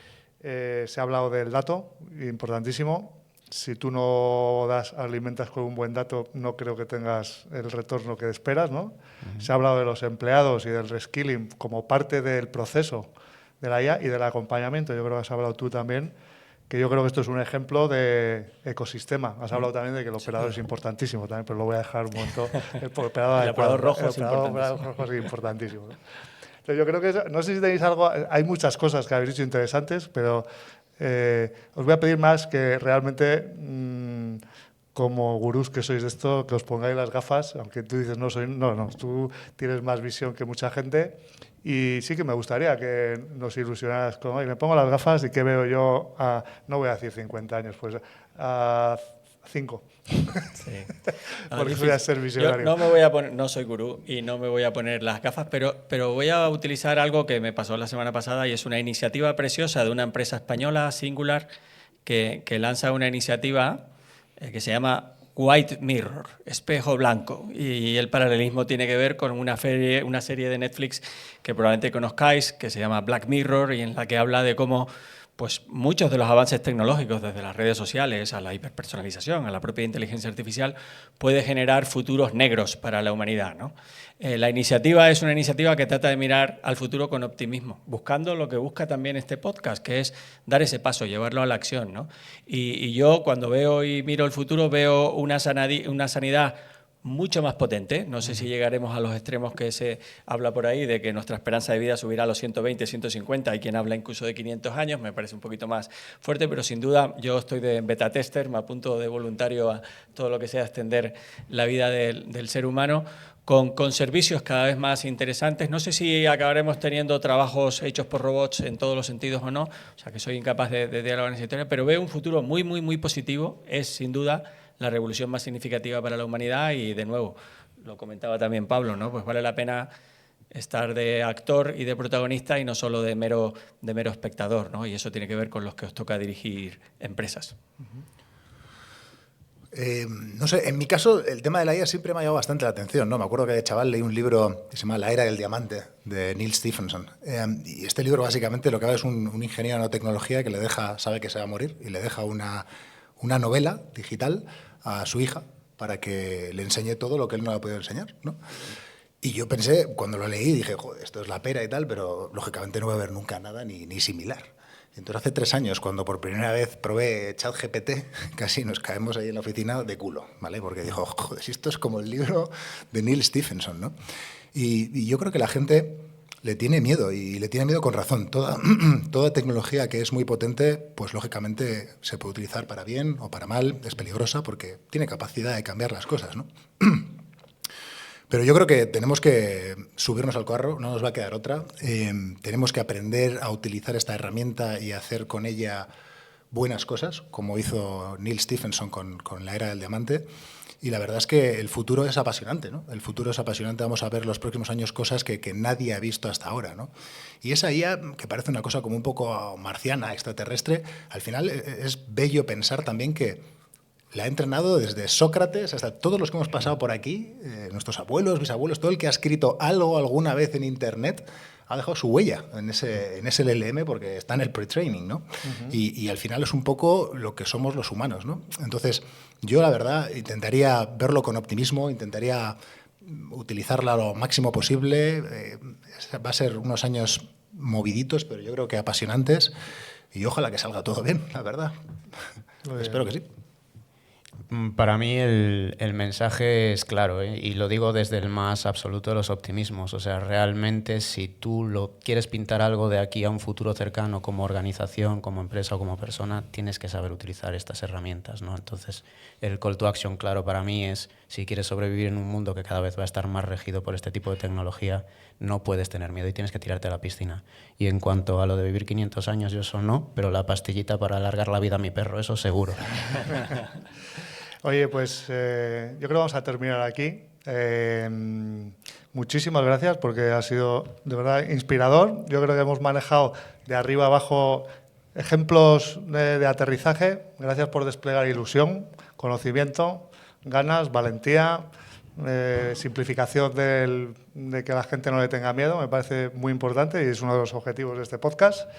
se ha hablado del dato, importantísimo. Si tú no alimentas con un buen dato, no creo que tengas el retorno que esperas, ¿no? Se ha hablado de los empleados y del reskilling como parte del proceso de la IA y del acompañamiento. Yo creo que has hablado tú también, que yo creo que esto es un ejemplo de ecosistema. Has hablado también de que el operador es importantísimo también, pero lo voy a dejar un momento. El operador rojo es importantísimo, ¿no? Entonces yo creo que, no sé si tenéis algo, hay muchas cosas que habéis dicho interesantes, pero os voy a pedir más que realmente, como gurús que sois de esto, que os pongáis las gafas, aunque tú dices no, tú tienes más visión que mucha gente. Y sí que me gustaría que nos ilusionaras con, oye, me pongo las gafas y qué veo yo no voy a decir 50 años, pues a 5. Sí. Porque voy a ser visionario. Yo no soy gurú y no me voy a poner las gafas, pero voy a utilizar algo que me pasó la semana pasada y es una iniciativa preciosa de una empresa española, Singular, que lanza una iniciativa que se llama White Mirror, espejo blanco. Y el paralelismo tiene que ver con una serie de Netflix que probablemente conozcáis, que se llama Black Mirror, y en la que habla de cómo pues, muchos de los avances tecnológicos, desde las redes sociales a la hiperpersonalización, a la propia inteligencia artificial, puede generar futuros negros para la humanidad, ¿no? La iniciativa es una iniciativa que trata de mirar al futuro con optimismo, buscando lo que busca también este podcast, que es dar ese paso, llevarlo a la acción, ¿no? Y yo, cuando veo y miro el futuro, veo una sanidad mucho más potente. No sé si llegaremos a los extremos que se habla por ahí, de que nuestra esperanza de vida subirá a los 120, 150. Hay quien habla incluso de 500 años, me parece un poquito más fuerte, pero sin duda yo estoy de beta tester, me apunto de voluntario a todo lo que sea extender la vida del ser humano, con servicios cada vez más interesantes. No sé si acabaremos teniendo trabajos hechos por robots en todos los sentidos o no, o sea que soy incapaz de dialogar en esa historia, pero veo un futuro muy, muy, muy positivo. Es sin duda la revolución más significativa para la humanidad y, de nuevo, lo comentaba también Pablo, ¿no? Pues vale la pena estar de actor y de protagonista y no solo de mero espectador, ¿no? Y eso tiene que ver con los que os toca dirigir empresas. No sé, en mi caso el tema de la IA siempre me ha llamado bastante la atención, ¿no? Me acuerdo que de chaval leí un libro que se llama La era del diamante, de Neil Stephenson. Y este libro básicamente lo que habla es un ingeniero de nanotecnología que sabe que se va a morir y le deja una novela digital a su hija para que le enseñe todo lo que él no le ha podido enseñar, ¿no? Y yo pensé, cuando lo leí, dije, joder, esto es la pera y tal, pero lógicamente no va a haber nunca nada ni similar. Entonces, hace 3 años, cuando por primera vez probé ChatGPT, casi nos caemos ahí en la oficina de culo, ¿vale? Porque dijo, joder, si esto es como el libro de Neil Stephenson, ¿no? Y yo creo que la gente le tiene miedo, y le tiene miedo con razón. Toda tecnología que es muy potente, pues lógicamente se puede utilizar para bien o para mal, es peligrosa porque tiene capacidad de cambiar las cosas, ¿no? Pero yo creo que tenemos que subirnos al carro, no nos va a quedar otra. Tenemos que aprender a utilizar esta herramienta y hacer con ella buenas cosas, como hizo Neil Stephenson con la era del diamante. Y la verdad es que el futuro es apasionante, ¿no? El futuro es apasionante. Vamos a ver los próximos años cosas que nadie ha visto hasta ahora, ¿no? Y esa IA, que parece una cosa como un poco marciana, extraterrestre, al final es bello pensar también que la ha entrenado desde Sócrates hasta todos los que hemos pasado por aquí, nuestros abuelos, bisabuelos, todo el que ha escrito algo alguna vez en Internet ha dejado su huella en ese LLM porque está en el pre-training, ¿no? Uh-huh. Y al final es un poco lo que somos los humanos, ¿no? Entonces, yo la verdad intentaría verlo con optimismo, intentaría utilizarla lo máximo posible. Va a ser unos años moviditos, pero yo creo que apasionantes, y ojalá que salga todo bien, la verdad. Espero que sí. Para mí el mensaje es claro, ¿eh? Y lo digo desde el más absoluto de los optimismos. O sea, realmente si tú quieres pintar algo de aquí a un futuro cercano como organización, como empresa o como persona, tienes que saber utilizar estas herramientas, ¿no? Entonces, el call to action claro para mí es, si quieres sobrevivir en un mundo que cada vez va a estar más regido por este tipo de tecnología, no puedes tener miedo y tienes que tirarte a la piscina. Y en cuanto a lo de vivir 500 años, yo eso no, pero la pastillita para alargar la vida a mi perro, eso seguro. Oye, pues yo creo que vamos a terminar aquí. Muchísimas gracias porque ha sido de verdad inspirador. Yo creo que hemos manejado de arriba abajo ejemplos de aterrizaje. Gracias por desplegar ilusión, conocimiento, ganas, valentía, simplificación de que la gente no le tenga miedo. Me parece muy importante y es uno de los objetivos de este podcast.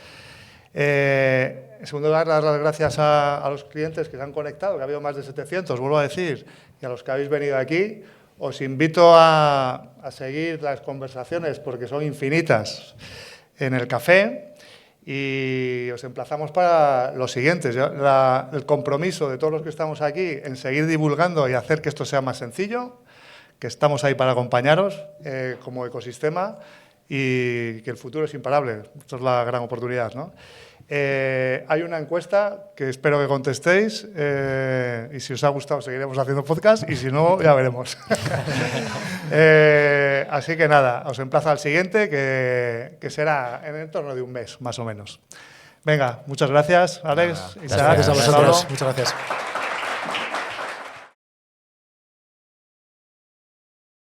En segundo lugar, dar las gracias a los clientes que se han conectado, que ha habido más de 700, vuelvo a decir, y a los que habéis venido aquí. Os invito a seguir las conversaciones porque son infinitas en el café y os emplazamos para los siguientes. El compromiso de todos los que estamos aquí en seguir divulgando y hacer que esto sea más sencillo, que estamos ahí para acompañaros como ecosistema y que el futuro es imparable. Esto es la gran oportunidad, ¿no? Hay una encuesta que espero que contestéis y si os ha gustado seguiremos haciendo podcast y si no, ya veremos. Así que nada, os emplazo al siguiente que será en el torno de un mes, más o menos. Venga, muchas gracias, Alex. Gracias a vosotros. Muchas gracias.